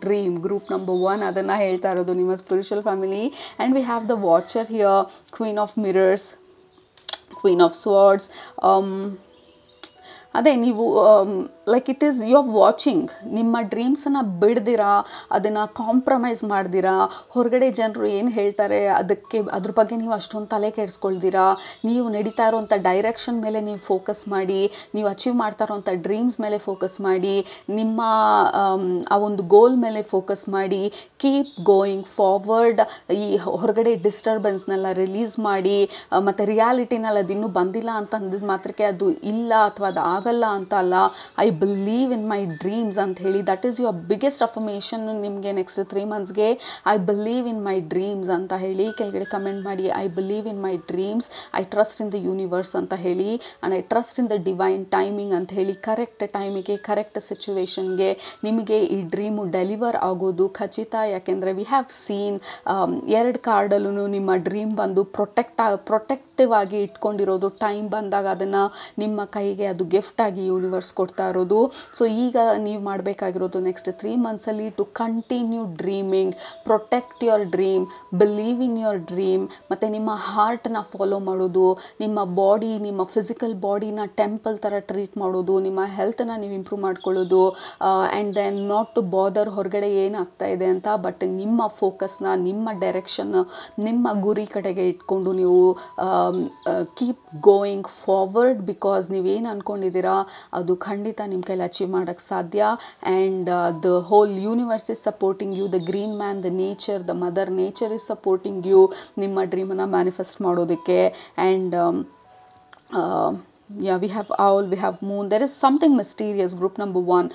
dream. Group number 1 ಅದನ್ನು ಹೇಳ್ತಾ ಇರೋದು ನಿಮ್ಮ spiritual family. And we have the watcher here, queen of mirrors, queen of swords. ಅದೇ ನೀವು like it is you are watching. ನಿಮ್ಮ ಡ್ರೀಮ್ಸನ್ನು ಬಿಡ್ದಿರಾ, ಅದನ್ನು ಕಾಂಪ್ರಮೈಸ್ ಮಾಡ್ದಿರಾ, ಹೊರಗಡೆ ಜನರು ಏನು ಹೇಳ್ತಾರೆ ಅದ್ರ ಬಗ್ಗೆ ನೀವು ಅಷ್ಟೊಂದು ತಲೆ ಕೆಡಿಸ್ಕೊಳ್ದಿರಾ, ನೀವು ನಡೀತಾ ಇರೋವಂಥ ಡೈರೆಕ್ಷನ್ ಮೇಲೆ ನೀವು ಫೋಕಸ್ ಮಾಡಿ, ನೀವು ಅಚೀವ್ ಮಾಡ್ತಾ ಇರೋವಂಥ ಡ್ರೀಮ್ಸ್ ಮೇಲೆ ಫೋಕಸ್ ಮಾಡಿ, ನಿಮ್ಮ ಆ ಒಂದು ಗೋಲ್ ಮೇಲೆ ಫೋಕಸ್ ಮಾಡಿ, ಕೀಪ್ ಗೋಯಿಂಗ್ ಫಾರ್ವರ್ಡ್. ಈ ಹೊರಗಡೆ ಡಿಸ್ಟರ್ಬೆನ್ಸ್ನೆಲ್ಲ ರಿಲೀಸ್ ಮಾಡಿ, ಮತ್ತು ರಿಯಾಲಿಟಿನಲ್ಲಿ ಅದು ಇನ್ನೂ ಬಂದಿಲ್ಲ ಅಂತ ಅಂದಿದ್ದು ಮಾತ್ರಕ್ಕೆ ಅದು ಇಲ್ಲ ಅಥವಾ ಅದು ಆಗಲ್ಲ ಅಂತ ಅಲ್ಲ. I believe in my dreams ಅಂತ ಹೇಳಿ, that is your biggest affirmation ನಿಮಗೆ ನೆಕ್ಸ್ಟ್ 3 ಮಂತ್ಸ್ಗೆ. I believe in my dreams ಅಂತ ಹೇಳಿ ಕೆಳಗಡೆ ಕಮೆಂಟ್ ಮಾಡಿ. I believe in my dreams, I trust in the universe ಅಂತ ಹೇಳಿ, and I trust in the divine timing ಅಂತ ಹೇಳಿ. ಕರೆಕ್ಟ್ ಟೈಮಿಗೆ, ಕರೆಕ್ಟ್ ಸಿಚುವೇಶನ್ಗೆ ನಿಮಗೆ ಈ ಡ್ರೀಮು ಡೆಲಿವರ್ ಆಗೋದು ಖಚಿತ. ಯಾಕೆಂದರೆ ವಿ ಹ್ಯಾವ್ ಸೀನ್ 2 ಕಾರ್ಡಲ್ಲೂ ನಿಮ್ಮ ಡ್ರೀಮ್ ಬಂದು ಪ್ರೊಟೆಕ್ಟಿವ್ ಆಗಿ ಇಟ್ಕೊಂಡಿರೋದು. ಟೈಮ್ ಬಂದಾಗ ಅದನ್ನು ನಿಮ್ಮ ಕೈಗೆ ಅದು ಗಿಫ್ಟ್ ಆಗಿ ಯೂನಿವರ್ಸ್ ಕೊಡ್ತಾ ಇರೋದು. ಸೊ ಈಗ ನೀವು ಮಾಡಬೇಕಾಗಿರೋದು ನೆಕ್ಸ್ಟ್ 3 ಮಂತ್ಸಲ್ಲಿ to continue dreaming, protect your dream, believe in your dream, ಮತ್ತು ನಿಮ್ಮ ಹಾರ್ಟನ್ನ ಫಾಲೋ ಮಾಡೋದು, ನಿಮ್ಮ ಬಾಡಿ, ನಿಮ್ಮ ಫಿಸಿಕಲ್ ಬಾಡಿನ ಟೆಂಪಲ್ ಥರ ಟ್ರೀಟ್ ಮಾಡೋದು, ನಿಮ್ಮ ಹೆಲ್ತನ್ನ ನೀವು ಇಂಪ್ರೂವ್ ಮಾಡ್ಕೊಳ್ಳೋದು. And then not to bother ಹೊರಗಡೆ ಏನಾಗ್ತಾ ಇದೆ ಅಂತ, ಬಟ್ ನಿಮ್ಮ ಫೋಕಸ್ನ, ನಿಮ್ಮ ಡೈರೆಕ್ಷನ್, ನಿಮ್ಮ ಗುರಿ ಕಡೆಗೆ ಇಟ್ಕೊಂಡು ನೀವು ಕೀಪ್ ಗೋಯಿಂಗ್ ಫಾರ್ವರ್ಡ್. ಬಿಕಾಸ್ ನೀವೇನು ಅಂದ್ಕೊಂಡಿದ್ದೀರಾ ಅದು ಖಂಡಿತ ನಿಮ್ಮ ಕೈಲಿ ಅಚೀವ್ ಮಾಡೋಕ್ಕೆ ಸಾಧ್ಯ. And the whole universe is supporting you, the green man, the nature, the mother nature is supporting you ನಿಮ್ಮ ಡ್ರೀಮನ್ನು ಮ್ಯಾನಿಫೆಸ್ಟ್ ಮಾಡೋದಕ್ಕೆ. And yeah, we have owl, we have moon. There is something mysterious, group number 1.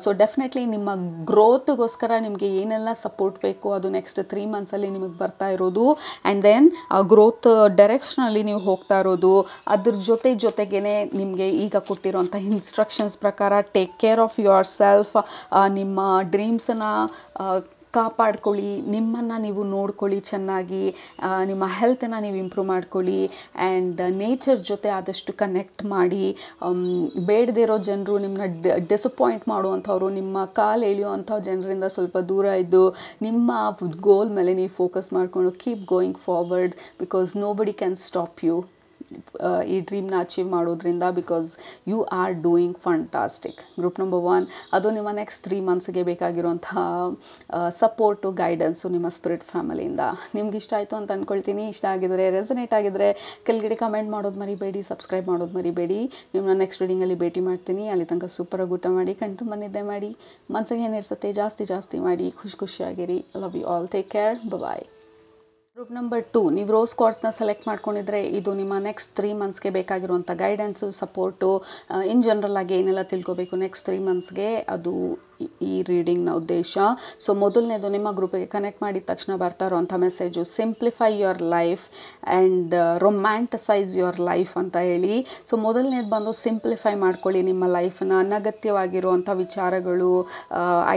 So definitely ನಿಮ್ಮ ಗ್ರೋತ್ಗೋಸ್ಕರ ನಿಮಗೆ ಏನೆಲ್ಲ ಸಪೋರ್ಟ್ ಬೇಕು ಅದು ನೆಕ್ಸ್ಟ್ 3 ಮಂತ್ಸಲ್ಲಿ ನಿಮಗೆ ಬರ್ತಾ ಇರೋದು. ಆ್ಯಂಡ್ ದೆನ್ ಆ ಗ್ರೋತ್ ಡೈರೆಕ್ಷನಲ್ಲಿ ನೀವು ಹೋಗ್ತಾ ಇರೋದು. ಅದ್ರ ಜೊತೆಗೇ ನಿಮಗೆ ಈಗ ಕೊಟ್ಟಿರೋಂಥ ಇನ್ಸ್ಟ್ರಕ್ಷನ್ಸ್ ಪ್ರಕಾರ take care of your self, ನಿಮ್ಮ ಡ್ರೀಮ್ಸನ್ನು ಕಾಪಾಡ್ಕೊಳ್ಳಿ, ನಿಮ್ಮನ್ನು ನೀವು ನೋಡ್ಕೊಳ್ಳಿ ಚೆನ್ನಾಗಿ, ನಿಮ್ಮ ಹೆಲ್ತನ್ನು ನೀವು ಇಂಪ್ರೂವ್ ಮಾಡ್ಕೊಳ್ಳಿ. ಆ್ಯಂಡ್ ನೇಚರ್ ಜೊತೆ ಆದಷ್ಟು ಕನೆಕ್ಟ್ ಮಾಡಿ. ಬೇಡದಿರೋ ಜನರು, ನಿಮ್ಮನ್ನ ಡಿಸಪಾಯಿಂಟ್ ಮಾಡುವಂಥವ್ರು, ನಿಮ್ಮ ಕಾಲು ಎಳೆಯುವಂಥ ಜನರಿಂದ ಸ್ವಲ್ಪ ದೂರ ಇದ್ದು ನಿಮ್ಮ ಗೋಲ್ ಮೇಲೆ ನೀವು ಫೋಕಸ್ ಮಾಡಿಕೊಂಡು keep going forward. Because nobody can stop you. ಈ ಡ್ರೀಮ್ನ ಅಚೀವ್ ಮಾಡೋದ್ರಿಂದ, because you are doing fantastic. Group number 1, ಅದು ನಿಮ್ಮ ನೆಕ್ಸ್ಟ್ 3 ಮಂತ್ಸ್ಗೆ ಬೇಕಾಗಿರುವಂತಹ ಸಪೋರ್ಟು, ಗೈಡೆನ್ಸು ನಿಮ್ಮ ಸ್ಪಿರಿಟ್ ಫ್ಯಾಮಿಲಿಯಿಂದ. ನಿಮ್ಗೆ ಇಷ್ಟ ಆಯಿತು ಅಂತ ಅಂದ್ಕೊಳ್ತೀನಿ. ಇಷ್ಟ ಆಗಿದರೆ, ರೆಸನೇಟ್ ಆಗಿದರೆ ಕೆಳಗಡೆ ಕಮೆಂಟ್ ಮಾಡೋದು ಮರಿಬೇಡಿ, ಸಬ್ಸ್ಕ್ರೈಬ್ ಮಾಡೋದು ಮರಿಬೇಡಿ. ನಿಮ್ಮನ್ನ ನೆಕ್ಸ್ಟ್ ರೀಡಿಂಗಲ್ಲಿ ಭೇಟಿ ಮಾಡ್ತೀನಿ. ಅಲ್ಲಿ ತನಕ ಸೂಪರಾಗಿ ಊಟ ಮಾಡಿ, ಕಣ್ ತುಂಬ ನಿದ್ದೆ ಮಾಡಿ, ಮನಸ್ಸಿಗೆ ಏನಿರ್ಸುತ್ತೆ ಜಾಸ್ತಿ ಮಾಡಿ, ಖುಷಿಯಾಗಿರಿ. Love you all, take care, bye. Group number 2, ನೀವು ರೋಸ್ ಕ್ವಾರ್ಟ್ಸ್ನ ಸೆಲೆಕ್ಟ್ ಮಾಡ್ಕೊಂಡಿದ್ರೆ ಇದು ನಿಮ್ಮ ನೆಕ್ಸ್ಟ್ 3 ಮಂತ್ಸ್ಗೆ ಬೇಕಾಗಿರುವಂಥ ಗೈಡೆನ್ಸು, ಸಪೋರ್ಟು, ಇನ್ ಜನರಲ್ ಆಗಿ ಏನೆಲ್ಲ ತಿಳ್ಕೊಬೇಕು ನೆಕ್ಸ್ಟ್ 3 ಮಂತ್ಸ್ಗೆ, ಅದು ಈ ರೀಡಿಂಗ್ನ ಉದ್ದೇಶ. ಸೊ ಮೊದಲನೇದು, ನಿಮ್ಮ ಗ್ರೂಪಿಗೆ ಕನೆಕ್ಟ್ ಮಾಡಿದ ತಕ್ಷಣ ಬರ್ತಾ ಇರೋವಂಥ message simplify your life and romanticise your life ಅಂತ ಹೇಳಿ. ಸೊ ಮೊದಲನೇದು ಬಂದು ಸಿಂಪ್ಲಿಫೈ ಮಾಡ್ಕೊಳ್ಳಿ ನಿಮ್ಮ ಲೈಫನ್ನ. ಅನಗತ್ಯವಾಗಿರುವಂಥ ವಿಚಾರಗಳು,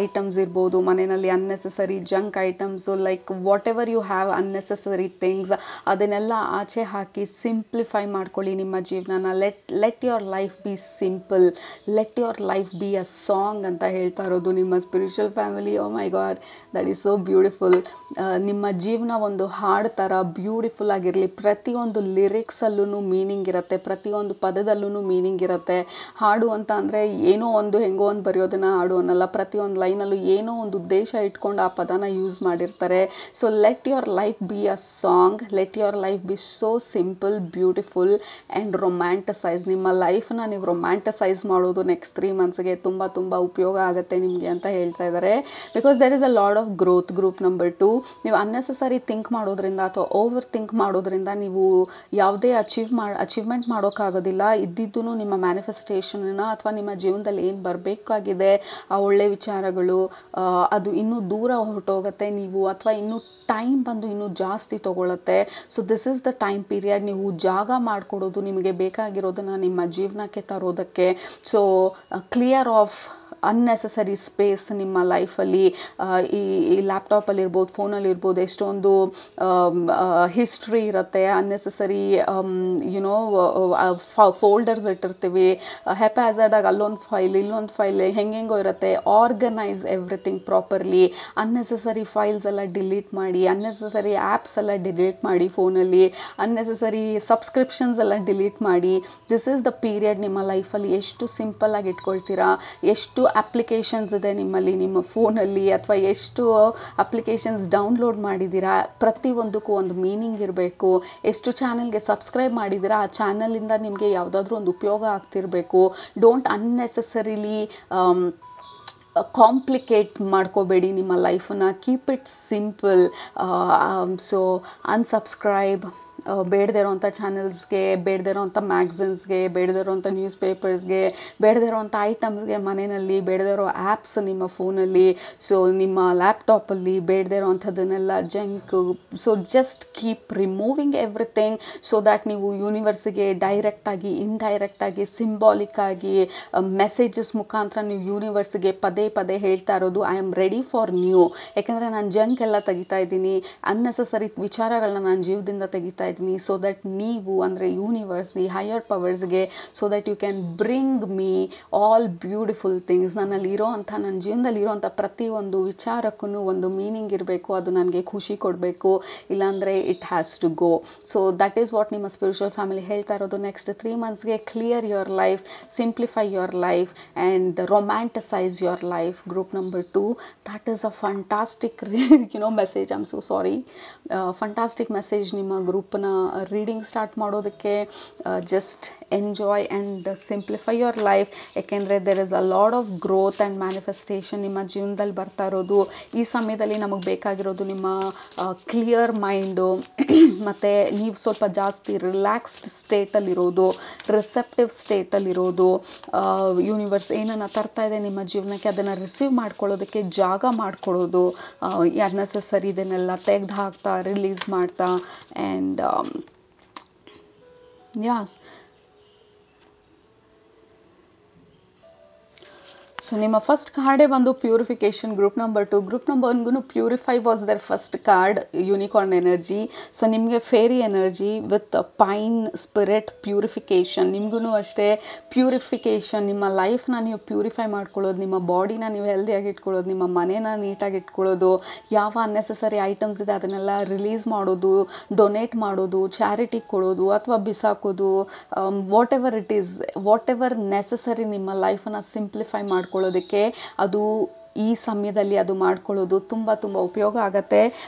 ಐಟಮ್ಸ್ ಇರ್ಬೋದು, ಮನೆಯಲ್ಲಿ unnecessary junk items, like whatever you have unnecessary things, ಅದನ್ನೆಲ್ಲ ಆಚೆ ಹಾಕಿ ಸಿಂಪ್ಲಿಫೈ ಮಾಡ್ಕೊಳ್ಳಿ ನಿಮ್ಮ ಜೀವನನ. Let your life be simple, let your life be a song ಅಂತ ಹೇಳ್ತಾ ಇರೋದು ನಿಮ್ಮ spiritual family. Oh my God, that is so beautiful. ನಿಮ್ಮ ಜೀವನ ಒಂದು ಹಾಡು ಥರ ಬ್ಯೂಟಿಫುಲ್ ಆಗಿರಲಿ. ಪ್ರತಿಯೊಂದು ಲಿರಿಕ್ಸಲ್ಲೂ ಮೀನಿಂಗ್ ಇರುತ್ತೆ, ಪ್ರತಿಯೊಂದು ಪದದಲ್ಲೂ ಮೀನಿಂಗ್ ಇರುತ್ತೆ. ಹಾಡು ಅಂತ ಅಂದರೆ ಏನೋ ಒಂದು ಹೆಂಗೋ ಒಂದು ಬರೆಯೋದನ್ನು ಹಾಡು ಅನ್ನಲ್ಲ, ಪ್ರತಿಯೊಂದು ಲೈನಲ್ಲೂ ಏನೋ ಒಂದು ಉದ್ದೇಶ ಇಟ್ಕೊಂಡು ಆ ಪದನ ಯೂಸ್ ಮಾಡಿರ್ತಾರೆ. So let your life be a song, let your life be so simple, beautiful and romanticize. ನಿಮ್ಮ ಲೈಫ್ನ ನೀವು ರೊಮ್ಯಾಂಟಿಸೈಸ್ ಮಾಡೋದು ನೆಕ್ಸ್ಟ್ 3 ಮಂತ್ಸ್ಗೆ ತುಂಬ ಉಪಯೋಗ ಆಗುತ್ತೆ ನಿಮಗೆ ಅಂತ ಹೇಳ್ತಾ ಇದ್ದಾರೆ. Because there is a lot of growth. Group number 2, ನೀವು ಅನ್ನೆಸೆಸರಿ ಥಿಂಕ್ ಮಾಡೋದ್ರಿಂದ ಅಥವಾ ಓವರ್ ಥಿಂಕ್ ಮಾಡೋದ್ರಿಂದ ನೀವು ಯಾವುದೇ ಅಚೀವ್ಮೆಂಟ್ ಮಾಡೋಕ್ಕಾಗೋದಿಲ್ಲ. ಇದ್ದಿದ್ದು ನಿಮ್ಮ ಮ್ಯಾನಿಫೆಸ್ಟೇಷನ್ನ ಅಥವಾ ನಿಮ್ಮ ಜೀವನದಲ್ಲಿ ಏನು ಬರಬೇಕಾಗಿದೆ ಆ ಒಳ್ಳೆ ವಿಚಾರಗಳು, ಅದು ಇನ್ನೂ ದೂರ ಹೊರಟೋಗುತ್ತೆ. ನೀವು ಅಥವಾ ಇನ್ನೂ ಟೈಮ್ ಬಂದು ಇನ್ನೂ ಜಾಸ್ತಿ ತೊಗೊಳುತ್ತೆ. So this is the time period. ನೀವು ಜಾಗ ಮಾಡಿಕೊಡೋದು ನಿಮಗೆ ಬೇಕಾಗಿರೋದನ್ನು ನಿಮ್ಮ ಜೀವನಕ್ಕೆ ತರೋದಕ್ಕೆ. So clear off unnecessary space ನಿಮ್ಮ ಲೈಫಲ್ಲಿ. ಈ ಲ್ಯಾಪ್ಟಾಪಲ್ಲಿರ್ಬೋದು, ಫೋನಲ್ಲಿರ್ಬೋದು, ಎಷ್ಟೊಂದು ಹಿಸ್ಟ್ರಿ ಇರುತ್ತೆ, ಅನ್ನೆಸೆಸರಿ ಯುನೋ ಫೋಲ್ಡರ್ಸ್ ಇಟ್ಟಿರ್ತೀವಿ, ಹೆಪ್ಯಾಝರ್ಡಾಗಿ ಅಲ್ಲೊಂದು ಫೈಲ್ ಇಲ್ಲೊಂದು ಫೈಲ್ ಹೆಂಗೆಂಗೋ ಇರುತ್ತೆ. Organise everything properly. Unnecessary files ಎಲ್ಲ ಡಿಲೀಟ್ ಮಾಡಿ, ಅನ್ನೆಸೆಸರಿ ಆ್ಯಪ್ಸ್ ಎಲ್ಲ ಡಿಲೀಟ್ ಮಾಡಿ, ಫೋನಲ್ಲಿ ಅನ್ನೆಸೆಸರಿ ಸಬ್ಸ್ಕ್ರಿಪ್ಷನ್ಸ್ ಎಲ್ಲ ಡಿಲೀಟ್ ಮಾಡಿ. This is the period. ನಿಮ್ಮ ಲೈಫಲ್ಲಿ ಎಷ್ಟು ಸಿಂಪಲ್ಲಾಗಿ ಇಟ್ಕೊಳ್ತೀರಾ, ಎಷ್ಟು ಅಪ್ಲಿಕೇಶನ್ಸ್ ಇದೆ ನಿಮ್ಮಲ್ಲಿ ನಿಮ್ಮ ಫೋನಲ್ಲಿ, ಅಥವಾ ಎಷ್ಟು ಅಪ್ಲಿಕೇಶನ್ಸ್ ಡೌನ್ಲೋಡ್ ಮಾಡಿದ್ದೀರಾ, ಪ್ರತಿಯೊಂದಕ್ಕೂ ಒಂದು ಮೀನಿಂಗ್ ಇರಬೇಕು. ಎಷ್ಟು ಚಾನಲ್ಗೆ ಸಬ್ಸ್ಕ್ರೈಬ್ ಮಾಡಿದ್ದೀರಾ, ಆ ಚಾನಲಿಂದ ನಿಮಗೆ ಯಾವುದಾದ್ರೂ ಒಂದು ಉಪಯೋಗ ಆಗ್ತಿರಬೇಕು. ಡೋಂಟ್ ಅನ್ನೆಸೆಸರಿಲಿ ಕಾಂಪ್ಲಿಕೇಟ್ ಮಾಡ್ಕೋಬೇಡಿ ನಿಮ್ಮ ಲೈಫನ್ನ. Keep it simple. So unsubscribe. ಬೇಡದೇ ಇರೋವಂಥ ಚಾನಲ್ಸ್ಗೆ, ಬೇಡದೇ ಇರೋವಂಥ ಮ್ಯಾಗ್ಝಿನ್ಸ್ಗೆ, ಬೇಡದೇ ಇರೋವಂಥ ನ್ಯೂಸ್ ಪೇಪರ್ಸ್ಗೆ, ಬೇಡದೇ ಇರೋವಂಥ ಐಟಮ್ಸ್ಗೆ ಮನೆಯಲ್ಲಿ, ಬೇಡದೇ ಇರೋ ಆ್ಯಪ್ಸ್ ನಿಮ್ಮ ಫೋನಲ್ಲಿ, ಸೊ ನಿಮ್ಮ ಲ್ಯಾಪ್ಟಾಪಲ್ಲಿ ಬೇಡದೇ ಇರೋವಂಥದ್ದನ್ನೆಲ್ಲ junk. So just keep removing everything so that ನೀವು ಯೂನಿವರ್ಸಿಗೆ ಡೈರೆಕ್ಟಾಗಿ, ಇಂಡೈರೆಕ್ಟಾಗಿ, ಸಿಂಬಾಲಿಕ್ಕಾಗಿ ಮೆಸೇಜಸ್ ಮುಖಾಂತರ ನೀವು ಯೂನಿವರ್ಸಿಗೆ ಪದೇ ಹೇಳ್ತಾ ಇರೋದು I am ready for new. ಯಾಕೆಂದರೆ ನಾನು ಜಂಕ್ ಎಲ್ಲ ತೆಗಿತಾ ಇದ್ದೀನಿ, ಅನ್ನೆಸೆಸರಿ ವಿಚಾರಗಳನ್ನ ನಾನು ಜೀವದಿಂದ ತೆಗಿತಾ ಇದ್ದೀನಿ. ಸೊ ದಟ್ ನೀವು ಅಂದರೆ ಯೂನಿವರ್ಸ್, ದಿ ಹೈಯರ್ ಪವರ್ಸ್ಗೆ, so that you can bring me all beautiful things. ನನ್ನಲ್ಲಿ ಇರೋವಂಥ, ನನ್ನ ಜೀವನದಲ್ಲಿ ಇರೋವಂಥ ಪ್ರತಿಯೊಂದು ವಿಚಾರಕ್ಕೂ ಒಂದು ಮೀನಿಂಗ್ ಇರಬೇಕು, ಅದು ನನಗೆ ಖುಷಿ ಕೊಡಬೇಕು, ಇಲ್ಲಾಂದರೆ it has to go. So that is what ನಿಮ್ಮ ಸ್ಪಿರಿಚುವಲ್ ಫ್ಯಾಮಿಲಿ ಹೇಳ್ತಾ ಇರೋದು. ನೆಕ್ಸ್ಟ್ 3 ಮಂತ್ಸ್ಗೆ clear your life, simplify your life and romanticise your life. Group number 2, that is a fantastic message. I'm so sorry. Fantastic message ನಿಮ್ಮ ಗ್ರೂಪ್ನ ರೀಡಿಂಗ್ ಸ್ಟಾರ್ಟ್ ಮಾಡೋದಕ್ಕೆ. Just enjoy and simplify your life. ಯಾಕೆಂದರೆ there is a lot of growth and manifestation ನಿಮ್ಮ ಜೀವನದಲ್ಲಿ ಬರ್ತಾ ಇರೋದು. ಈ ಸಮಯದಲ್ಲಿ ನಮಗೆ ಬೇಕಾಗಿರೋದು ನಿಮ್ಮ ಕ್ಲಿಯರ್ ಮೈಂಡು, ಮತ್ತು ನೀವು ಸ್ವಲ್ಪ ಜಾಸ್ತಿ ರಿಲ್ಯಾಕ್ಸ್ಡ್ ಸ್ಟೇಟಲ್ಲಿರೋದು, ರಿಸೆಪ್ಟಿವ್ ಸ್ಟೇಟಲ್ಲಿರೋದು. ಯೂನಿವರ್ಸ್ ಏನನ್ನು ತರ್ತಾ ಇದೆ ನಿಮ್ಮ ಜೀವನಕ್ಕೆ ಅದನ್ನು ರಿಸೀವ್ ಮಾಡ್ಕೊಳ್ಳೋದಕ್ಕೆ ಜಾಗ ಮಾಡಿಕೊಡೋದು. ಅನ್ನೆಸೆಸರಿ ಇದನ್ನೆಲ್ಲ ತೆಗೆದು ಹಾಕ್ತಾ, ರಿಲೀಸ್ ಮಾಡ್ತಾ. ಆ್ಯಂಡ್ ಯಾಸ್, ಸೊ ನಿಮ್ಮ ಫಸ್ಟ್ ಕಾರ್ಡೇ ಬಂದು purification group number 2. Group number 1ಗೂ purify was the first card, unicorn energy. So ನಿಮಗೆ fairy energy with pine spirit purification. ನಿಮಗೂ ಅಷ್ಟೇ ಪ್ಯೂರಿಫಿಕೇಷನ್, ನಿಮ್ಮ ಲೈಫ್ನ ನೀವು ಪ್ಯೂರಿಫೈ ಮಾಡ್ಕೊಳ್ಳೋದು, ನಿಮ್ಮ ಬಾಡಿನ ನೀವು ಹೆಲ್ದಿಯಾಗಿ ಇಟ್ಕೊಳ್ಳೋದು, ನಿಮ್ಮ ಮನೇನ ನೀಟಾಗಿ ಇಟ್ಕೊಳ್ಳೋದು, ಯಾವ ಅನ್ನೆಸೆಸರಿ ಐಟಮ್ಸ್ ಇದೆ ಅದನ್ನೆಲ್ಲ ರಿಲೀಸ್ ಮಾಡೋದು, ಡೊನೇಟ್ ಮಾಡೋದು, ಚಾರಿಟಿಗೆ ಕೊಡೋದು ಅಥವಾ ಬಿಸಾಕೋದು, whatever it is, whatever necessary ನಿಮ್ಮ ಲೈಫನ್ನು ಸಿಂಪ್ಲಿಫೈ ಮಾಡ್ಕೊಳ್ಳೋದಕ್ಕೆ ಅದು ಈ ಸಮಯದಲ್ಲಿ ಅದು ಮಾಡ್ಕೊಳ್ಳೋದು ತುಂಬ ತುಂಬ ಉಪಯೋಗ ಆಗುತ್ತೆ.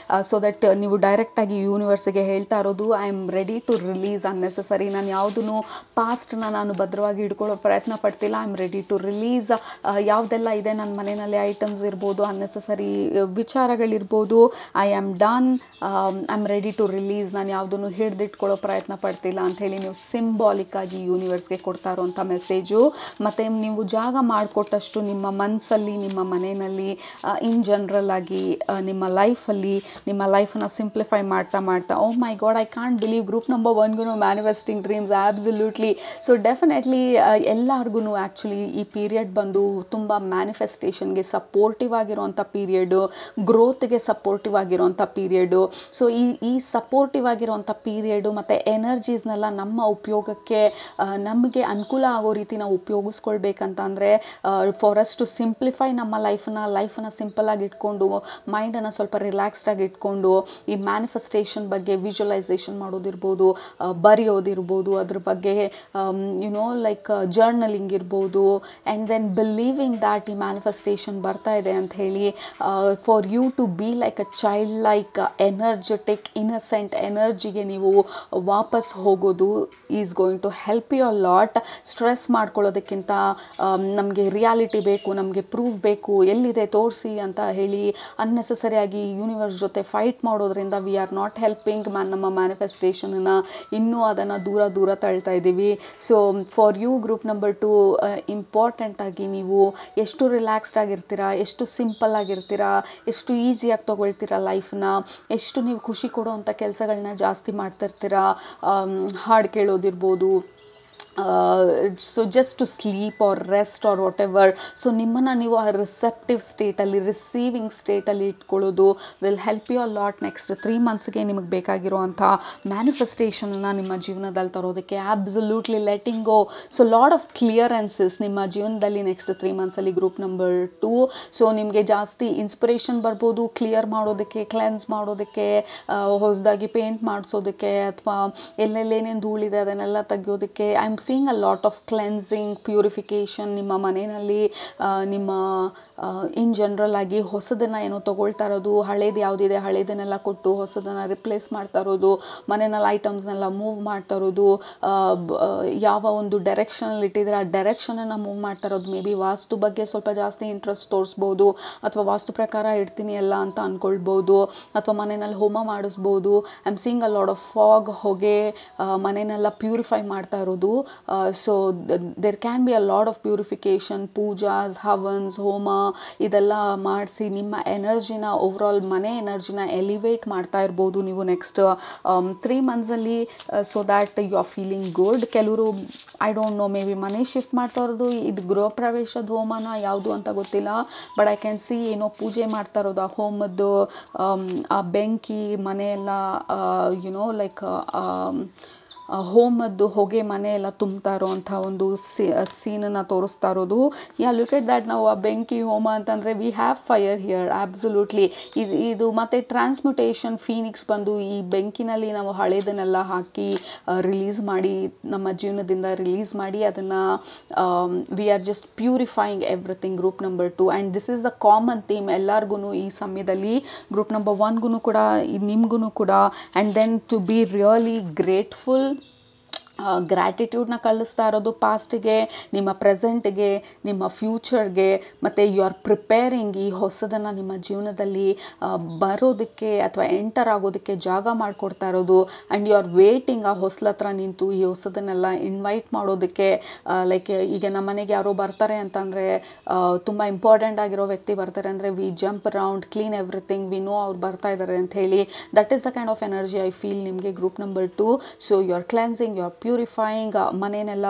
ಸೊ ದಟ್ ನೀವು ಡೈರೆಕ್ಟಾಗಿ ಯೂನಿವರ್ಸಿಗೆ ಹೇಳ್ತಾ ಇರೋದು I am ready to release unnecessary. ನಾನು ಯಾವುದೂ ಪಾಸ್ಟ್ನ ನಾನು ಭದ್ರವಾಗಿ ಹಿಡ್ಕೊಳ್ಳೋ ಪ್ರಯತ್ನ ಪಡ್ತಿಲ್ಲ. I am ready to release ಯಾವುದೆಲ್ಲ ಇದೆ ನನ್ನ ಮನೆಯಲ್ಲಿ ಐಟಮ್ಸ್ ಇರ್ಬೋದು, ಅನ್ನೆಸೆಸರಿ ವಿಚಾರಗಳಿರ್ಬೋದು, I am done, I am ready to release. ನಾನು ಯಾವುದನ್ನು ಹಿಡಿದಿಟ್ಕೊಳ್ಳೋ ಪ್ರಯತ್ನ ಪಡ್ತಿಲ್ಲ ಅಂಥೇಳಿ ನೀವು ಸಿಂಬಾಲಿಕ್ಕಾಗಿ ಯೂನಿವರ್ಸ್ಗೆ ಕೊಡ್ತಾ ಇರೋಂಥ ಮೆಸೇಜು. ಮತ್ತು ನೀವು ಜಾಗ ಮಾಡಿಕೊಟ್ಟಷ್ಟು ನಿಮ್ಮ ಮನಸ್ಸಲ್ಲಿ, ನಿಮ್ಮ ಮನೆಯಲ್ಲಿ, ಇನ್ ಜನರಲ್ ಆಗಿ ನಿಮ್ಮ ಲೈಫಲ್ಲಿ, ನಿಮ್ಮ ಲೈಫನ್ನು ಸಿಂಪ್ಲಿಫೈ ಮಾಡ್ತಾ ಮಾಡ್ತಾ oh my God I can't believe group number 1ಗೂ manifesting dreams absolutely. So definitely ಎಲ್ಲರಿಗೂ ಆ್ಯಕ್ಚುಲಿ ಈ ಪೀರಿಯಡ್ ಬಂದು ತುಂಬ ಮ್ಯಾನಿಫೆಸ್ಟೇಷನ್ಗೆ ಸಪೋರ್ಟಿವ್ ಆಗಿರೋಂಥ ಪೀರಿಯಡು, ಗ್ರೋತ್ಗೆ ಸಪೋರ್ಟಿವ್ ಆಗಿರೋಂಥ ಪೀರಿಯಡು. ಸೊ ಈ ಸಪೋರ್ಟಿವ್ ಆಗಿರೋಂಥ ಪೀರಿಯಡು ಮತ್ತು ಎನರ್ಜೀಸ್ನೆಲ್ಲ ನಮ್ಮ ಉಪಯೋಗಕ್ಕೆ, ನಮಗೆ ಅನುಕೂಲ ಆಗೋ ರೀತಿ ನಾವು ಉಪಯೋಗಿಸ್ಕೊಳ್ಬೇಕಂತ ಅಂದರೆ ಫಾರ್ ಅಸ್ ಟು ಸಿಂಪ್ಲಿಫೈ ನಮ್ಮ ಲೈಫನ್ನು ಸಿಂಪಲ್ಲಾಗಿ ಇಟ್ಕೊಂಡು, ಮೈಂಡನ್ನು ಸ್ವಲ್ಪ ರಿಲ್ಯಾಕ್ಸ್ಡಾಗಿ ಇಟ್ಕೊಂಡು ಈ ಮ್ಯಾನಿಫೆಸ್ಟೇಷನ್ ಬಗ್ಗೆ ವಿಜುವಲೈಸೇಷನ್ ಮಾಡೋದಿರ್ಬೋದು, ಬರೆಯೋದಿರ್ಬೋದು, ಅದ್ರ ಬಗ್ಗೆ ಲೈಕ್ ಜರ್ನಲಿಂಗ್ ಇರ್ಬೋದು, ಆ್ಯಂಡ್ ದೆನ್ ಬಿಲೀವಿಂಗ್ ದ್ಯಾಟ್ ಈ ಮ್ಯಾನಿಫೆಸ್ಟೇಷನ್ ಬರ್ತಾ ಇದೆ ಅಂತ ಹೇಳಿ for you to be like a child like energetic innocent ಎನರ್ಜಿಗೆ ನೀವು ವಾಪಸ್ ಹೋಗೋದು is going to help you a lot. Stress ಮಾಡ್ಕೊಳ್ಳೋದಕ್ಕಿಂತ ನಮಗೆ ರಿಯಾಲಿಟಿ ಬೇಕು, ನಮಗೆ ಪ್ರೂಫ್ ಬೇಕು, ಎಲ್ಲಿದೆ ತೋರಿಸಿ ಅಂತ ಹೇಳಿ ಅನ್ನೆಸೆಸರಿಯಾಗಿ ಯೂನಿವರ್ಸ್ ಜೊತೆ ಫೈಟ್ ಮಾಡೋದ್ರಿಂದ ವಿ ಆರ್ ನಾಟ್ ಹೆಲ್ಪಿಂಗ್ ನಮ್ಮ ಮ್ಯಾನಿಫೆಸ್ಟೇಷನನ್ನು, ಇನ್ನೂ ಅದನ್ನು ದೂರ ತಳ್ತಾ ಇದ್ದೀವಿ. So for you group number 2 ಇಂಪಾರ್ಟೆಂಟಾಗಿ ನೀವು ಎಷ್ಟು ರಿಲ್ಯಾಕ್ಸ್ಡ್ ಆಗಿರ್ತೀರಾ, ಎಷ್ಟು ಸಿಂಪಲ್ ಆಗಿರ್ತೀರಾ, ಎಷ್ಟು ಈಸಿಯಾಗಿ ತೊಗೊಳ್ತೀರಾ ಲೈಫ್ನ, ಎಷ್ಟು ನೀವು ಖುಷಿ ಕೊಡೋವಂಥ ಕೆಲಸಗಳನ್ನ ಜಾಸ್ತಿ ಮಾಡ್ತಿರ್ತೀರಾ, ಹಾಡು ಕೇಳೋದಿರ್ಬೋದು, so just to sleep or rest or whatever. So ನಿಮ್ಮನ್ನು ನೀವು ಆ ರಿಸೆಪ್ಟಿವ್ ಸ್ಟೇಟಲ್ಲಿ, ರಿಸೀವಿಂಗ್ ಸ್ಟೇಟಲ್ಲಿ ಇಟ್ಕೊಳ್ಳೋದು will help you a lot. Next 3 ಮಂತ್ಸ್ಗೆ ನಿಮಗೆ ಬೇಕಾಗಿರುವಂಥ ಮ್ಯಾನಿಫೆಸ್ಟೇಷನನ್ನು ನಿಮ್ಮ ಜೀವನದಲ್ಲಿ ತರೋದಕ್ಕೆ absolutely letting go. So lot of clearances ನಿಮ್ಮ ಜೀವನದಲ್ಲಿ ನೆಕ್ಸ್ಟ್ 3 ಮಂತ್ಸಲ್ಲಿ ಗ್ರೂಪ್ ನಂಬರ್ 2. ಸೊ ನಿಮಗೆ ಜಾಸ್ತಿ ಇನ್ಸ್ಪಿರೇಷನ್ ಬರ್ಬೋದು ಕ್ಲಿಯರ್ ಮಾಡೋದಕ್ಕೆ, ಕ್ಲೆನ್ಸ್ ಮಾಡೋದಕ್ಕೆ, ಹೊಸದಾಗಿ ಪೇಂಟ್ ಮಾಡಿಸೋದಕ್ಕೆ, ಅಥವಾ ಎಲ್ಲೆಲ್ಲೇನೇನು ಧೂಳಿದೆ ಅದನ್ನೆಲ್ಲ ತೆಗೆಯೋದಕ್ಕೆ. I am seeing a lot of cleansing, purification ನಿಮ್ಮ ಮನೆಯಲ್ಲಿ, ನಿಮ್ಮ ಇನ್ ಜನರಲ್ ಆಗಿ ಹೊಸದನ್ನು ಏನೋ ತೊಗೊಳ್ತಾ ಇರೋದು, ಹಳೇದು ಯಾವುದಿದೆ ಹಳೇದನ್ನೆಲ್ಲ ಕೊಟ್ಟು ಹೊಸದನ್ನು ರಿಪ್ಲೇಸ್ ಮಾಡ್ತಾ ಇರೋದು, ಮನೆಯಲ್ಲಿ ಐಟಮ್ಸ್ನೆಲ್ಲ ಮೂವ್ ಮಾಡ್ತಾ ಇರೋದು, ಯಾವ ಒಂದು ಡೈರೆಕ್ಷನಲ್ಲಿ ಇಟ್ಟಿದ್ರೆ ಆ ಡೈರೆಕ್ಷನನ್ನು ಮೂವ್ ಮಾಡ್ತಾ ಇರೋದು. ಮೇ ಬಿ ವಾಸ್ತು ಬಗ್ಗೆ ಸ್ವಲ್ಪ ಜಾಸ್ತಿ ಇಂಟ್ರೆಸ್ಟ್ ತೋರಿಸ್ಬೋದು, ಅಥವಾ ವಾಸ್ತು ಪ್ರಕಾರ ಇಡ್ತೀನಿ ಎಲ್ಲ ಅಂತ ಅಂದ್ಕೊಳ್ಬೋದು, ಅಥವಾ ಮನೆಯಲ್ಲಿ ಹೋಮ ಮಾಡಿಸ್ಬೋದು. I am seeing a lot of fog, ಹೊಗೆ, ಮನೆಯನ್ನೆಲ್ಲ ಪ್ಯೂರಿಫೈ ಮಾಡ್ತಾ ಇರೋದು. So there can be a lot of purification, pujas, havans, ಹೋಮ ಇದೆಲ್ಲ ಮಾಡಿಸಿ ನಿಮ್ಮ ಎನರ್ಜಿನ, ಓವರಾಲ್ ಮನೆ ಎನರ್ಜಿನ ಎಲಿವೇಟ್ ಮಾಡ್ತಾ ಇರ್ಬೋದು ನೀವು ನೆಕ್ಸ್ಟ್ 3 ಮಂತ್ಸಲ್ಲಿ. So that you are feeling good. ಕೆಲವರು I don't know, maybe ಮನೆ ಶಿಫ್ಟ್ ಮಾಡ್ತಾ ಇರೋದು, ಇದು ಗೃಹ ಪ್ರವೇಶದ ಹೋಮನ ಯಾವುದು ಅಂತ ಗೊತ್ತಿಲ್ಲ, ಬಟ್ ಐ ಕ್ಯಾನ್ ಸಿ ಏನೋ ಪೂಜೆ ಮಾಡ್ತಾ ಇರೋದು, ಆ ಹೋಮದ್ದು ಆ ಬೆಂಕಿ ಮನೆಯೆಲ್ಲ ಲೈಕ್ ಹೋಮದ್ದು ಹೊಗೆ ಮನೆಯೆಲ್ಲ ತುಂಬ್ತಾ ಇರೋವಂಥ ಒಂದು ಸೀನನ್ನು ತೋರಿಸ್ತಾ ಇರೋದು. Look at that. ನಾವು ಆ ಬೆಂಕಿ ಹೋಮ ಅಂತಂದರೆ V have fire here absolutely. ಇದು ಮತ್ತು ಟ್ರಾನ್ಸ್ಮ್ಯುಟೇಷನ್, ಫೀನಿಕ್ಸ್ ಬಂದು ಈ ಬೆಂಕಿನಲ್ಲಿ ನಾವು ಹಳೇದನ್ನೆಲ್ಲ ಹಾಕಿ ರಿಲೀಸ್ ಮಾಡಿ, ನಮ್ಮ ಜೀವನದಿಂದ ರಿಲೀಸ್ ಮಾಡಿ, ಅದನ್ನು we are just purifying everything. Group number 2 and this is a common theme ಎಲ್ಲರಿಗೂ ಈ ಸಮಯದಲ್ಲಿ, ಗ್ರೂಪ್ ನಂಬರ್ 1ಗೂ ಕೂಡ, ನಿಮಗೂ ಕೂಡ. And then to be really grateful, ಗ್ರ್ಯಾಟಿಟ್ಯೂಡ್ನ ಕಳಿಸ್ತಾ ಇರೋದು ಪಾಸ್ಟಿಗೆ, ನಿಮ್ಮ ಪ್ರೆಸೆಂಟ್ಗೆ, ನಿಮ್ಮ ಫ್ಯೂಚರ್ಗೆ, ಮತ್ತು ಯು ಆರ್ ಪ್ರಿಪೇರಿಂಗ್ ಈ ಹೊಸದನ್ನು ನಿಮ್ಮ ಜೀವನದಲ್ಲಿ ಬರೋದಕ್ಕೆ ಅಥವಾ ಎಂಟರ್ ಆಗೋದಕ್ಕೆ ಜಾಗ ಮಾಡಿಕೊಡ್ತಾ ಇರೋದು. ಆ್ಯಂಡ್ ಯು ಆರ್ ವೇಟಿಂಗ್ ಆ ಹೊಸಲ ಹತ್ರ ನಿಂತು ಈ ಹೊಸದನ್ನೆಲ್ಲ ಇನ್ವೈಟ್ ಮಾಡೋದಕ್ಕೆ. ಲೈಕ್ ಈಗ ನಮ್ಮ ಮನೆಗೆ ಯಾರೋ ಬರ್ತಾರೆ ಅಂತಂದರೆ, ತುಂಬ ಇಂಪಾರ್ಟೆಂಟ್ ಆಗಿರೋ ವ್ಯಕ್ತಿ ಬರ್ತಾರೆ ಅಂದರೆ, we jump around, clean everything, we know ಅವ್ರು ಬರ್ತಾ ಇದ್ದಾರೆ ಅಂತ ಹೇಳಿ. That is the kind of energy I feel ನಿಮಗೆ group number 2. So you are cleansing, you are purifying ಮನೆಯನ್ನೆಲ್ಲ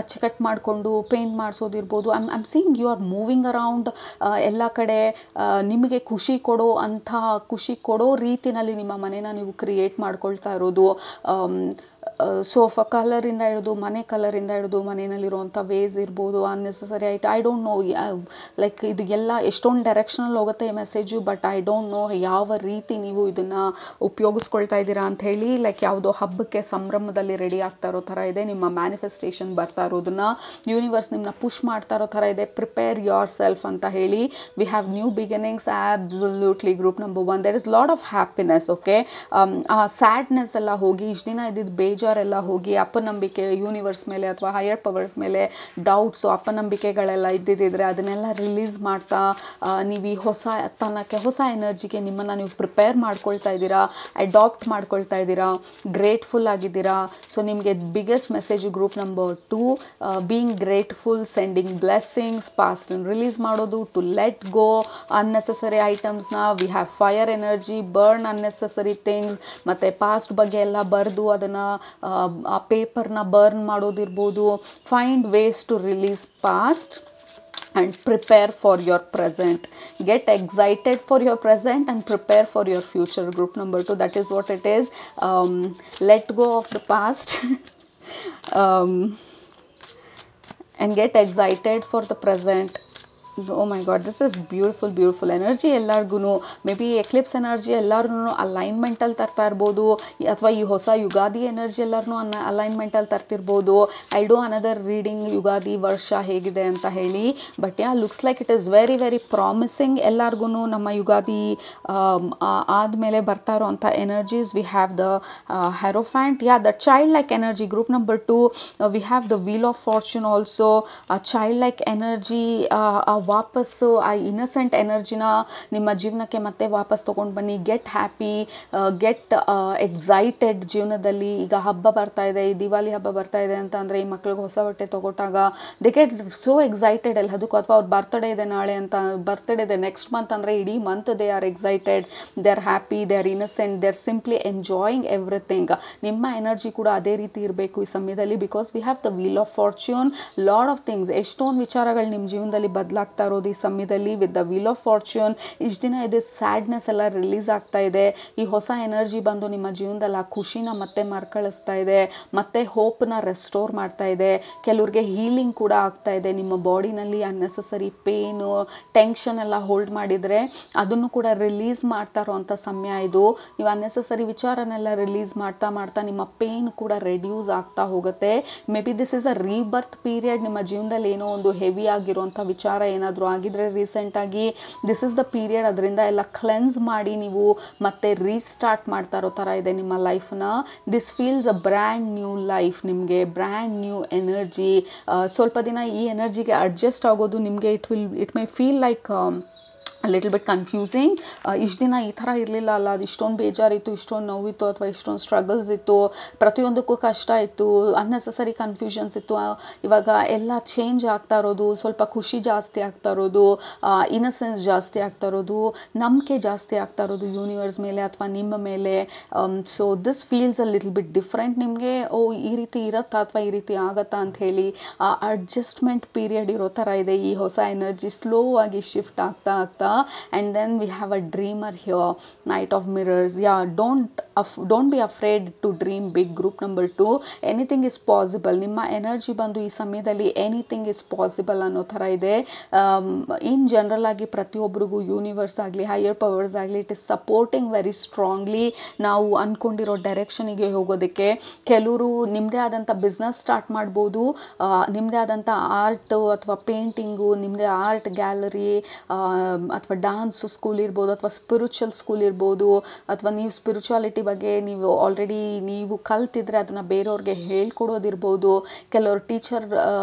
ಅಚ್ಚುಕಟ್ಟು ಮಾಡಿಕೊಂಡು ಪೇಂಟ್ ಮಾಡಿಸೋದಿರ್ಬೋದು. I'm seeing you are moving around ಎಲ್ಲ ಕಡೆ. ನಿಮಗೆ ಖುಷಿ ಕೊಡೋ ರೀತಿಯಲ್ಲಿ ನಿಮ್ಮ ಮನೇನ ನೀವು ಕ್ರಿಯೇಟ್ ಮಾಡ್ಕೊಳ್ತಾ ಇರೋದು. ಸೋಫಾ ಕಲರಿಂದ ಹಿಡಿದು ಮನೆ ಕಲರಿಂದ ಹಿಡಿದು ಮನೆಯಲ್ಲಿರುವಂಥ ವೇಸ್ ಇರ್ಬೋದು, unnecessary I don't no, like ಇದು ಎಲ್ಲ ಎಷ್ಟೊಂದು ಡೈರೆಕ್ಷನಲ್ಲಿ ಹೋಗುತ್ತೆ ಈ message. But I don't no ಯಾವ ರೀತಿ ನೀವು ಇದನ್ನು ಉಪಯೋಗಿಸ್ಕೊಳ್ತಾ ಇದ್ದೀರಾ ಅಂತ ಹೇಳಿ. ಲೈಕ್ ಯಾವುದೋ ಹಬ್ಬಕ್ಕೆ ಸಂಭ್ರಮದಲ್ಲಿ ರೆಡಿ ಆಗ್ತಾ ಇರೋ ಥರ ಇದೆ. ನಿಮ್ಮ ಮ್ಯಾನಿಫೆಸ್ಟೇಷನ್ ಬರ್ತಾ ಇರೋದನ್ನು ಯೂನಿವರ್ಸ್ ನಿಮ್ಮನ್ನ ಪುಷ್ ಮಾಡ್ತಾ ಇರೋ ಥರ ಇದೆ. ಪ್ರಿಪೇರ್ ಯೋರ್ ಸೆಲ್ಫ್ ಅಂತ ಹೇಳಿ. We have new beginnings, absolutely. Group number 1, there is lot of happiness. Okay, ಆ ಸ್ಯಾಡ್ನೆಸ್ ಎಲ್ಲ ಹೋಗಿ, ಇಷ್ಟು ದಿನ ಇದ್ದಿದ್ದು ಬೇಜಾರೆಲ್ಲ ಹೋಗಿ, ಅಪನಂಬಿಕೆ ಯೂನಿವರ್ಸ್ ಮೇಲೆ ಅಥವಾ ಹೈಯರ್ ಪವರ್ಸ್ ಮೇಲೆ ಡೌಟ್ಸು, ಅಪನಂಬಿಕೆಗಳೆಲ್ಲ ಇದ್ದಿದ್ದರೆ ಅದನ್ನೆಲ್ಲ ರಿಲೀಸ್ ಮಾಡ್ತಾ ನೀವು ಈ ಹೊಸ ಎನರ್ಜಿಗೆ ನಿಮ್ಮನ್ನು ನೀವು ಪ್ರಿಪೇರ್ ಮಾಡ್ಕೊಳ್ತಾ ಇದ್ದೀರಾ, ಅಡಾಪ್ಟ್ ಮಾಡ್ಕೊಳ್ತಾ ಇದ್ದೀರಾ, ಗ್ರೇಟ್ಫುಲ್ ಆಗಿದ್ದೀರಾ. ಸೊ ನಿಮಗೆ biggest message group number 2, being grateful, sending blessings, ಪಾಸ್ಟನ್ನು ರಿಲೀಸ್ ಮಾಡೋದು, ಟು ಲೆಟ್ ಗೋ ಅನ್ನೆಸೆಸರಿ ಐಟಮ್ಸ್ನ. We have fire energy, burn unnecessary things, ಮತ್ತು ಪಾಸ್ಟ್ ಬಗ್ಗೆ ಎಲ್ಲ ಬರೆದು ಅದನ್ನು ಆ ಪೇಪರ್ನ ಬರ್ನ್ ಮಾಡೋದಿರ್ಬೋದು. Find ways to release past and prepare for your present. Get excited for your present and prepare for your future. Group number 2, that is what it is. Let go of the past and get excited for the present. Oh my god, this is beautiful energy. ಎಲ್ಲರಿಗೂ ಮೇ ಬಿ ಎಕ್ಲಿಪ್ಸ್ ಎನರ್ಜಿ ಎಲ್ಲರೂ ಅಲೈನ್ಮೆಂಟಲ್ಲಿ ತರ್ತಾ ಇರ್ಬೋದು, ಅಥವಾ ಈ ಹೊಸ ಯುಗಾದಿ ಎನರ್ಜಿ ಎಲ್ಲರೂ ಅಲೈನ್ಮೆಂಟಲ್ಲಿ ತರ್ತಿರ್ಬೋದು. I do another reading Ugadi ವರ್ಷ ಹೇಗಿದೆ ಅಂತ ಹೇಳಿ. But looks like it is very promising. ಎಲ್ಲರಿಗೂ ನಮ್ಮ ಯುಗಾದಿ ಆದಮೇಲೆ ಬರ್ತಾ ಇರೋವಂಥ energies. We have the hierophant, the child like energy. Group number 2, we have the wheel of fortune also. ಆ ಚೈಲ್ಡ್ ಲೈಕ್ ಎನರ್ಜಿ, ವಾಪಸ್ಸು ಆ ಇನ್ನಸೆಂಟ್ ಎನರ್ಜಿನ ನಿಮ್ಮ ಜೀವನಕ್ಕೆ ಮತ್ತೆ ವಾಪಸ್ ತೊಗೊಂಡು ಬನ್ನಿ. ಗೆಟ್ ಹ್ಯಾಪಿ, ಗೆಟ್ ಎಕ್ಸೈಟೆಡ್ ಜೀವನದಲ್ಲಿ. ಈಗ ಹಬ್ಬ ಬರ್ತಾ ಇದೆ, ಈ ದಿವಾಲಿ ಹಬ್ಬ ಬರ್ತಾ ಇದೆ ಅಂತ ಅಂದರೆ, ಈ ಮಕ್ಳಿಗೆ ಹೊಸ ಬಟ್ಟೆ ತೊಗೊಟ್ಟಾಗ ದೇ ಗೆಟ್ ಸೋ ಎಕ್ಸೈಟೆಡ್ ಎಲ್ಲದಕ್ಕೂ. ಅಥವಾ ಅವ್ರ ಬರ್ತಡೇ ಇದೆ ನಾಳೆ ಅಂತ, ಬರ್ತಡೇ ಇದೆ ನೆಕ್ಸ್ಟ್ ಮಂತ್ ಅಂದರೆ ಇಡೀ month they are excited, they are happy, they are innocent, they are simply enjoying everything. ನಿಮ್ಮ ಎನರ್ಜಿ ಕೂಡ ಅದೇ ರೀತಿ ಇರಬೇಕು ಈ ಸಮಯದಲ್ಲಿ. Because we have the wheel of fortune. Lot of things, ಎಷ್ಟೊಂದು ವಿಚಾರಗಳು ನಿಮ್ಮ ಜೀವನದಲ್ಲಿ ಬದಲಾಗ್ತಾ ಇರೋದು ಈ ಸಮಯದಲ್ಲಿ with the wheel of fortune. ಇಷ್ಟು ದಿನ ಇದೆ ಸ್ಯಾಡ್ನೆಸ್ ಎಲ್ಲ ರಿಲೀಸ್ ಆಗ್ತಾ ಇದೆ. ಈ ಹೊಸ ಎನರ್ಜಿ ಬಂದು ನಿಮ್ಮ ಜೀವನದಲ್ಲಿ ಆ ಖುಷಿನ ಮತ್ತೆ ಮರುಕಳಿಸ್ತಾ ಇದೆ, ಮತ್ತೆ ಹೋಪ್ನ ರೆಸ್ಟೋರ್ ಮಾಡ್ತಾ ಇದೆ. ಕೆಲವ್ರಿಗೆ ಹೀಲಿಂಗ್ ಕೂಡ ಆಗ್ತಾ ಇದೆ. ನಿಮ್ಮ ಬಾಡಿನಲ್ಲಿ ಅನ್ನೆಸೆಸರಿ ಪೇನು, ಟೆನ್ಷನ್ ಎಲ್ಲ ಹೋಲ್ಡ್ ಮಾಡಿದರೆ ಅದನ್ನು ಕೂಡ ರಿಲೀಸ್ ಮಾಡ್ತಾ ಇರೋವಂಥ ಸಮಯ ಇದು. ನೀವು ಅನ್ನೆಸೆಸರಿ ವಿಚಾರನೆಲ್ಲ ರಿಲೀಸ್ ಮಾಡ್ತಾ ನಿಮ್ಮ ಪೇನ್ ಕೂಡ ರೆಡ್ಯೂಸ್ ಆಗ್ತಾ ಹೋಗುತ್ತೆ. May be this is a rebirth period. ನಿಮ್ಮ ಜೀವನದಲ್ಲಿ ಏನೋ ಒಂದು ಹೆವಿ ಆಗಿರುವಂಥ ವಿಚಾರ ಏನಾದರೂ ಆಗಿದ್ರೆ ರೀಸೆಂಟಾಗಿ, ದಿಸ್ ಇಸ್ ದ ಪೀರಿಯಡ್. ಅದರಿಂದ ಎಲ್ಲ ಕ್ಲೆನ್ಸ್ ಮಾಡಿ ನೀವು ಮತ್ತೆ ರೀಸ್ಟಾರ್ಟ್ ಮಾಡ್ತಾ ಇರೋ ಥರ ಇದೆ ನಿಮ್ಮ ಲೈಫ್ನ. This feels a brand new life. ನಿಮಗೆ ಬ್ರ್ಯಾಂಡ್ ನ್ಯೂ ಎನರ್ಜಿ. ಸ್ವಲ್ಪ ದಿನ ಈ ಎನರ್ಜಿಗೆ ಅಡ್ಜಸ್ಟ್ ಆಗೋದು ನಿಮಗೆ it may feel like little bit confusing. ಇಷ್ಟು ದಿನ ಈ ಥರ ಇರಲಿಲ್ಲ ಅಲ್ಲ, ಅದು ಇಷ್ಟೊಂದು ಬೇಜಾರಿತ್ತು, ಇಷ್ಟೊಂದು ನೋವಿತ್ತು, ಅಥವಾ ಇಷ್ಟೊಂದು ಸ್ಟ್ರಗಲ್ಸ್ ಇತ್ತು, ಪ್ರತಿಯೊಂದಕ್ಕೂ ಕಷ್ಟ ಇತ್ತು, ಅನ್ನೆಸೆಸರಿ ಕನ್ಫ್ಯೂಷನ್ಸ್ ಇತ್ತು. ಇವಾಗ ಎಲ್ಲ ಚೇಂಜ್ ಆಗ್ತಾ ಇರೋದು, ಸ್ವಲ್ಪ ಖುಷಿ ಜಾಸ್ತಿ ಆಗ್ತಾ ಇರೋದು, ಇನ್ನಸೆನ್ಸ್ ಜಾಸ್ತಿ ಆಗ್ತಾ ಇರೋದು, ನಂಬಿಕೆ ಜಾಸ್ತಿ ಆಗ್ತಾ ಇರೋದು ಯೂನಿವರ್ಸ್ ಮೇಲೆ ಅಥವಾ ನಿಮ್ಮ ಮೇಲೆ. So this feels a little bit different. ನಿಮಗೆ ಈ ರೀತಿ ಇರುತ್ತಾ ಅಥವಾ ಈ ರೀತಿ ಆಗತ್ತಾ ಅಂತ ಹೇಳಿ ಅಡ್ಜಸ್ಟ್ಮೆಂಟ್ ಪೀರಿಯಡ್ ಇರೋ ಥರ ಇದೆ. ಈ ಹೊಸ ಎನರ್ಜಿ ಸ್ಲೋ ಆಗಿ ಶಿಫ್ಟ್ ಆಗ್ತಾ and then we have a dreamer here, Knight of Mirrors. Don't be afraid to dream big. Group number 2, anything is possible. ನಿಮ್ಮ ಎನರ್ಜಿ ಬಂದು ಈ ಸಮಯದಲ್ಲಿ ಎನಿಥಿಂಗ್ ಇಸ್ ಪಾಸಿಬಲ್ ಅನ್ನೋ ಥರ ಇದೆ. ಇನ್ ಜನರಲ್ ಆಗಿ ಪ್ರತಿಯೊಬ್ಬರಿಗೂ ಯೂನಿವರ್ಸ್ ಆಗಲಿ ಹೈಯರ್ ಪವರ್ಸ್ ಆಗಲಿ it is supporting very strongly ನಾವು ಅಂದ್ಕೊಂಡಿರೋ ಡೈರೆಕ್ಷನಿಗೆ ಹೋಗೋದಕ್ಕೆ. ಕೆಲವರು ನಿಮ್ಮದೇ ಆದಂಥ ಬಿಸ್ನೆಸ್ ಸ್ಟಾರ್ಟ್ ಮಾಡ್ಬೋದು, ನಿಮ್ಮದೇ ಆದಂಥ ಆರ್ಟ್ ಅಥವಾ ಪೇಂಟಿಂಗು, ನಿಮ್ಮದೇ ಆರ್ಟ್ ಗ್ಯಾಲರಿ ಅಥವಾ ಡ್ಯಾನ್ಸ್ ಸ್ಕೂಲ್ ಇರ್ಬೋದು, ಅಥವಾ ಸ್ಪಿರಿಚುವಲ್ ಸ್ಕೂಲ್ ಇರ್ಬೋದು, ಅಥವಾ ನೀವು ಸ್ಪಿರಿಚುವಾಲಿಟಿ ಬಗ್ಗೆ ನೀವು ಕಲ್ತಿದ್ರೆ ಅದನ್ನು ಬೇರೆಯವ್ರಿಗೆ ಹೇಳ್ಕೊಡೋದಿರ್ಬೋದು. ಕೆಲವರು ಟೀಚರ್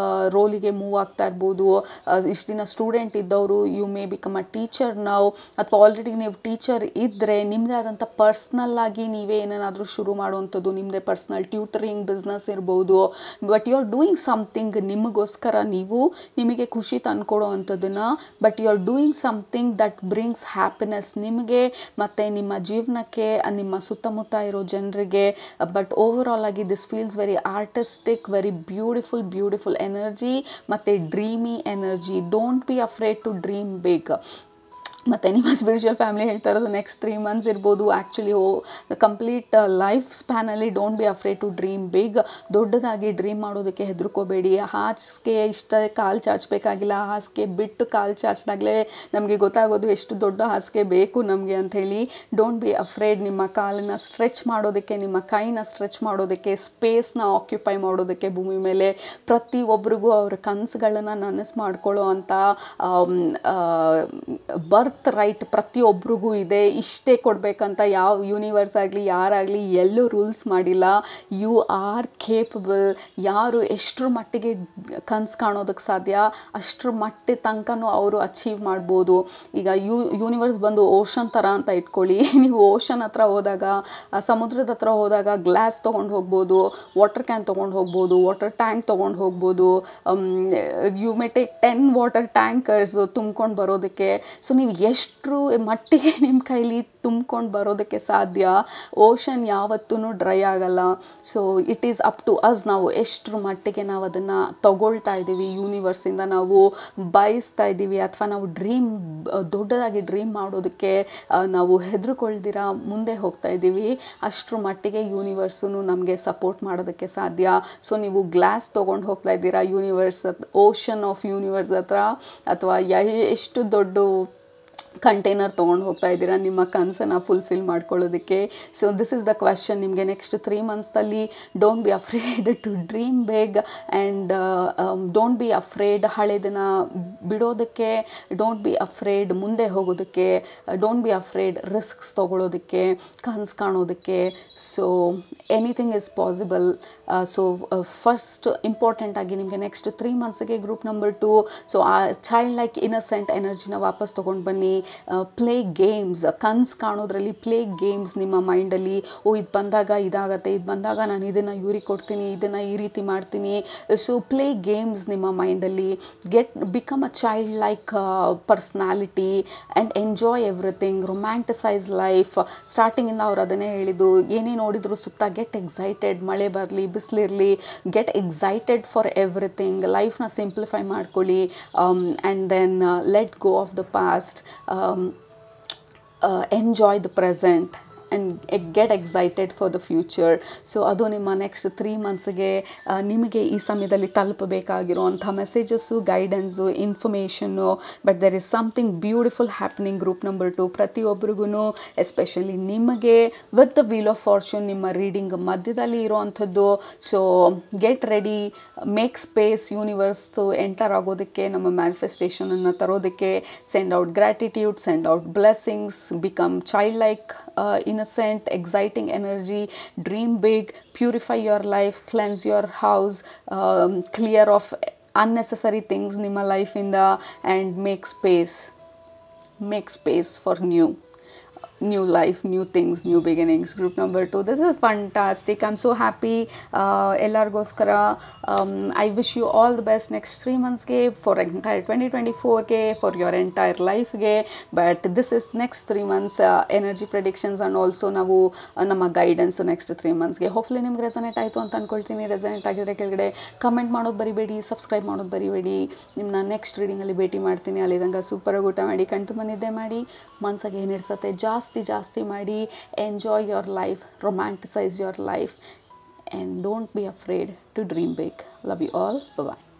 ರೋಲಿಗೆ ಮೂವ್ ಆಗ್ತಾ ಇರ್ಬೋದು. ಇಷ್ಟು ದಿನ ಸ್ಟೂಡೆಂಟ್ ಇದ್ದವರು you may become a teacher ನಾವು, ಅಥವಾ ಆಲ್ರೆಡಿ ನೀವು ಟೀಚರ್ ಇದ್ದರೆ ನಿಮ್ಮದೇ ಆದಂಥ ಪರ್ಸ್ನಲ್ ಆಗಿ ನೀವೇ ಏನೇನಾದರೂ ಶುರು ಮಾಡುವಂಥದ್ದು, ನಿಮ್ಮದೇ ಪರ್ಸ್ನಲ್ ಟ್ಯೂಟರಿಂಗ್ ಬಿಸ್ನೆಸ್ ಇರ್ಬೋದು. But you are doing something ನಿಮಗೋಸ್ಕರ, ನಿಮಗೆ ಖುಷಿ ತಂದ್ಕೊಡೋ ಅಂಥದ್ದನ್ನು. But you are doing something thing that brings happiness ನಿಮಗೆ ಮತ್ತು ನಿಮ್ಮ ಜೀವನಕ್ಕೆ, ನಿಮ್ಮ ಸುತ್ತಮುತ್ತ ಇರೋ ಜನರಿಗೆ. ಬಟ್ ಓವರ್ ಆಲ್ ಆಗಿ this feels very artistic, very beautiful energy ಮತ್ತು dreamy energy. Don't be afraid to dream big. ಮತ್ತು ನಿಮ್ಮ ಸ್ಪಿರಿಚುವಲ್ ಫ್ಯಾಮಿಲಿ ಹೇಳ್ತಾ ಇರೋದು ನೆಕ್ಸ್ಟ್ 3 months ಇರ್ಬೋದು. ಆ್ಯಕ್ಚುಲಿ ಕಂಪ್ಲೀಟ್ ಲೈಫ್ ಸ್ಪ್ಯಾನಲ್ಲಿ don't be afraid to dream big. ದೊಡ್ಡದಾಗಿ ಡ್ರೀಮ್ ಮಾಡೋದಕ್ಕೆ ಹೆದರ್ಕೋಬೇಡಿ. ಹಾಸಿಗೆ ಇಷ್ಟ ಕಾಲು ಚಾಚಬೇಕಾಗಿಲ್ಲ, ಹಾಸಿಗೆ ಬಿಟ್ಟು ಕಾಲು ಚಾಚಿದಾಗಲೇ ನಮಗೆ ಗೊತ್ತಾಗೋದು ಎಷ್ಟು ದೊಡ್ಡ ಹಾಸಿಗೆ ಬೇಕು ನಮಗೆ ಅಂಥೇಳಿ. Don't be afraid. ನಿಮ್ಮ ಕಾಲನ್ನು ಸ್ಟ್ರೆಚ್ ಮಾಡೋದಕ್ಕೆ, ನಿಮ್ಮ ಕೈನ ಸ್ಟ್ರೆಚ್ ಮಾಡೋದಕ್ಕೆ, ಸ್ಪೇಸ್ನ ಆಕ್ಯುಪೈ ಮಾಡೋದಕ್ಕೆ ಭೂಮಿ ಮೇಲೆ ಪ್ರತಿಯೊಬ್ಬರಿಗೂ ಅವ್ರ ಕನಸುಗಳನ್ನು ನನಸು ಮಾಡ್ಕೊಳ್ಳೋ ಅಂಥ ಬರ್ತ್ ರೈಟ್ ಪ್ರತಿಯೊಬ್ಬರಿಗೂ ಇದೆ. ಇಷ್ಟೇ ಕೊಡಬೇಕಂತ ಯಾವ ಯೂನಿವರ್ಸ್ ಆಗಲಿ ಯಾರಾಗಲಿ ಎಲ್ಲೂ ರೂಲ್ಸ್ ಮಾಡಿಲ್ಲ. You are capable. ಯಾರು ಎಷ್ಟರ ಮಟ್ಟಿಗೆ ಕನಸು ಕಾಣೋದಕ್ಕೆ ಸಾಧ್ಯ ಅಷ್ಟರ ಮಟ್ಟಿಗೆ ತನಕನೂ ಅವರು ಅಚೀವ್ ಮಾಡ್ಬೋದು. ಈಗ ಯೂನಿವರ್ಸ್ ಬಂದು ಓಷನ್ ಥರ ಅಂತ ಇಟ್ಕೊಳ್ಳಿ. ನೀವು ಓಷನ್ ಹತ್ರ ಹೋದಾಗ, ಸಮುದ್ರದ ಹತ್ರ ಹೋದಾಗ ಗ್ಲಾಸ್ ತೊಗೊಂಡು ಹೋಗ್ಬೋದು, ವಾಟರ್ ಕ್ಯಾನ್ ತೊಗೊಂಡು ಹೋಗ್ಬೋದು, ವಾಟರ್ ಟ್ಯಾಂಕ್ ತೊಗೊಂಡು ಹೋಗ್ಬೋದು. You may take 10 water tankers ತುಂಬ್ಕೊಂಡು ಬರೋದಕ್ಕೆ. ಸೊ ನೀವು ಎಷ್ಟರ ಮಟ್ಟಿಗೆ ನಿಮ್ಮ ಕೈಲಿ ತುಂಬ್ಕೊಂಡು ಬರೋದಕ್ಕೆ ಸಾಧ್ಯ. ಓಷನ್ ಯಾವತ್ತೂ ಡ್ರೈ ಆಗಲ್ಲ. So it is up to us. ನಾವು ಎಷ್ಟರ ಮಟ್ಟಿಗೆ ನಾವು ಅದನ್ನು ತಗೊಳ್ತಾ ಇದ್ದೀವಿ, ಯೂನಿವರ್ಸಿಂದ ನಾವು ಬಯಸ್ತಾ ಇದ್ದೀವಿ, ಅಥವಾ ನಾವು ದೊಡ್ಡದಾಗಿ ಡ್ರೀಮ್ ಮಾಡೋದಕ್ಕೆ ನಾವು ಹೆದರ್ಕೊಳ್ದಿರ ಮುಂದೆ ಹೋಗ್ತಾ ಇದ್ದೀವಿ, ಅಷ್ಟರ ಮಟ್ಟಿಗೆ ಯೂನಿವರ್ಸು ನಮಗೆ ಸಪೋರ್ಟ್ ಮಾಡೋದಕ್ಕೆ ಸಾಧ್ಯ. ಸೊ ನೀವು ಗ್ಲಾಸ್ ತೊಗೊಂಡು ಹೋಗ್ತಾ ಇದ್ದೀರಾ ಯೂನಿವರ್ಸ್, ಓಷನ್ ಆಫ್ ಯೂನಿವರ್ಸ್ ಹತ್ರ, ಅಥವಾ ಎಷ್ಟು ದೊಡ್ಡ ಕಂಟೈನರ್ ತೊಗೊಂಡು ಹೋಗ್ತಾ ಇದ್ದೀರಾ ನಿಮ್ಮ ಕನಸನ್ನು ಫುಲ್ಫಿಲ್ ಮಾಡ್ಕೊಳ್ಳೋದಕ್ಕೆ. So this is the question ನಿಮಗೆ ನೆಕ್ಸ್ಟ್ 3 monthsದಲ್ಲಿ. Don't be afraid to dream big and don't be afraid ಹಳೆದನ್ನು ಬಿಡೋದಕ್ಕೆ. ಡೋಂಟ್ ಬಿ ಅಫ್ರೇಡ್ ಮುಂದೆ ಹೋಗೋದಕ್ಕೆ. ಡೋಂಟ್ ಬಿ ಅಫ್ರೇಡ್ ರಿಸ್ಕ್ಸ್ ತೊಗೊಳೋದಕ್ಕೆ, ಕನಸು ಕಾಣೋದಕ್ಕೆ. So anything is possible. So first ಇಂಪಾರ್ಟೆಂಟಾಗಿ ನಿಮಗೆ ನೆಕ್ಸ್ಟ್ 3 monthsಗೆ ಗ್ರೂಪ್ ನಂಬರ್ 2. ಸೊ ಆ ಚೈಲ್ಡ್ ಲೈಕ್ ಇನ್ನಸೆಂಟ್ ಎನರ್ಜಿನ ವಾಪಸ್ ತೊಗೊಂಡು ಬನ್ನಿ. ಪ್ಲೇ ಗೇಮ್ಸ್, ಕನಸು ಕಾಣೋದ್ರಲ್ಲಿ ಪ್ಲೇ ಗೇಮ್ಸ್ ನಿಮ್ಮ ಮೈಂಡಲ್ಲಿ. ಇದು ಬಂದಾಗ ಇದಾಗತ್ತೆ, ಇದು ಬಂದಾಗ ನಾನು ಇದನ್ನು ಇವ್ರಿಗೆ ಕೊಡ್ತೀನಿ, ಇದನ್ನು ಈ ರೀತಿ ಮಾಡ್ತೀನಿ. ಸೊ ಪ್ಲೇ ಗೇಮ್ಸ್ ನಿಮ್ಮ ಮೈಂಡಲ್ಲಿ. Become a child like personality and enjoy everything. Romanticise life. ಸ್ಟಾರ್ಟಿಂಗಿಂದ ಅವ್ರು ಅದನ್ನೇ ಹೇಳಿದ್ದು, ಏನೇ ನೋಡಿದ್ರು ಸುತ್ತ ಗೆಟ್ ಎಕ್ಸೈಟೆಡ್. ಮಳೆ ಬರಲಿ ಬಿಸಿಲಿರಲಿ, ಗೆಟ್ ಎಕ್ಸೈಟೆಡ್ ಫಾರ್ ಎವ್ರಿಥಿಂಗ್. ಲೈಫ್ನ ಸಿಂಪ್ಲಿಫೈ ಮಾಡ್ಕೊಳ್ಳಿ. And then let go of the past. Enjoy the present and get excited for the future. So ಅದು ನಿಮ್ಮ ನೆಕ್ಸ್ಟ್ 3 monthsಗೆ ನಿಮಗೆ ಈ ಸಮಯದಲ್ಲಿ ತಲುಪಬೇಕಾಗಿರುವಂಥ ಮೆಸೇಜಸ್ಸು, ಗೈಡೆನ್ಸು, ಇನ್ಫಾರ್ಮೇಷನ್ನು. But there is something beautiful happening group number 2. ಪ್ರತಿಯೊಬ್ಬರಿಗೂ ಎಸ್ಪೆಷಲಿ ನಿಮಗೆ with the wheel of fortune ನಿಮ್ಮ ರೀಡಿಂಗ್ ಮಧ್ಯದಲ್ಲಿ ಇರೋವಂಥದ್ದು. So get ready, make space ಯೂನಿವರ್ಸ್ದು ಎಂಟರ್ ಆಗೋದಕ್ಕೆ, ನಮ್ಮ ಮ್ಯಾನಿಫೆಸ್ಟೇಷನನ್ನು ತರೋದಕ್ಕೆ. Send out gratitude, send out blessings, become child like innocent, exciting energy, dream big, purify your life, cleanse your house, clear of unnecessary things in my life and make space for new life, new things, new beginnings. Group number 2, this is fantastic. I'm so happy. Ellargoskara I wish you all the best next 3 monthsಗೆ, for entire 2024ಗೆ, for your entire lifeಗೆ. but this is next 3 months energy predictions and also ನಾವು ನಮ್ಮ ಗೈಡೆನ್ಸ್ ನೆಕ್ಸ್ಟ್ 3 monthsಗೆ. ಹೋಪ್ಫುಲಿ ನಿಮ್ಗೆ ರೆಸನೇಟ್ ಆಯಿತು ಅಂತ ಅಂದ್ಕೊಳ್ತೀನಿ. ರೆಸನೇಟ್ ಆಗಿದ್ರೆ ಕೆಳಗಡೆ ಕಮೆಂಟ್ ಮಾಡೋದು ಬರಿಬೇಡಿ, ಸಬ್ಸ್ಕ್ರೈಬ್ ಮಾಡೋದು ಬರಿಬೇಡಿ. ನಿಮ್ಮನ್ನ ನೆಕ್ಸ್ಟ್ ರೀಡಿಂಗಲ್ಲಿ ಭೇಟಿ ಮಾಡ್ತೀನಿ. ಅಲ್ಲಿದ್ದಂಗೆ ಸೂಪರಾಗಿ ಊಟ ಮಾಡಿ, ಕಣ್ತುಂಬ ನಿದ್ದೆ ಮಾಡಿ, ಮನಸ್ಸಿಗೆ ಏನಿಡ್ಸತ್ತೆ ಜಾಸ್ತಿ ಮಾಡಿ. Enjoy your life, romanticise your life, and don't be afraid to dream big. Love you all. Bye bye.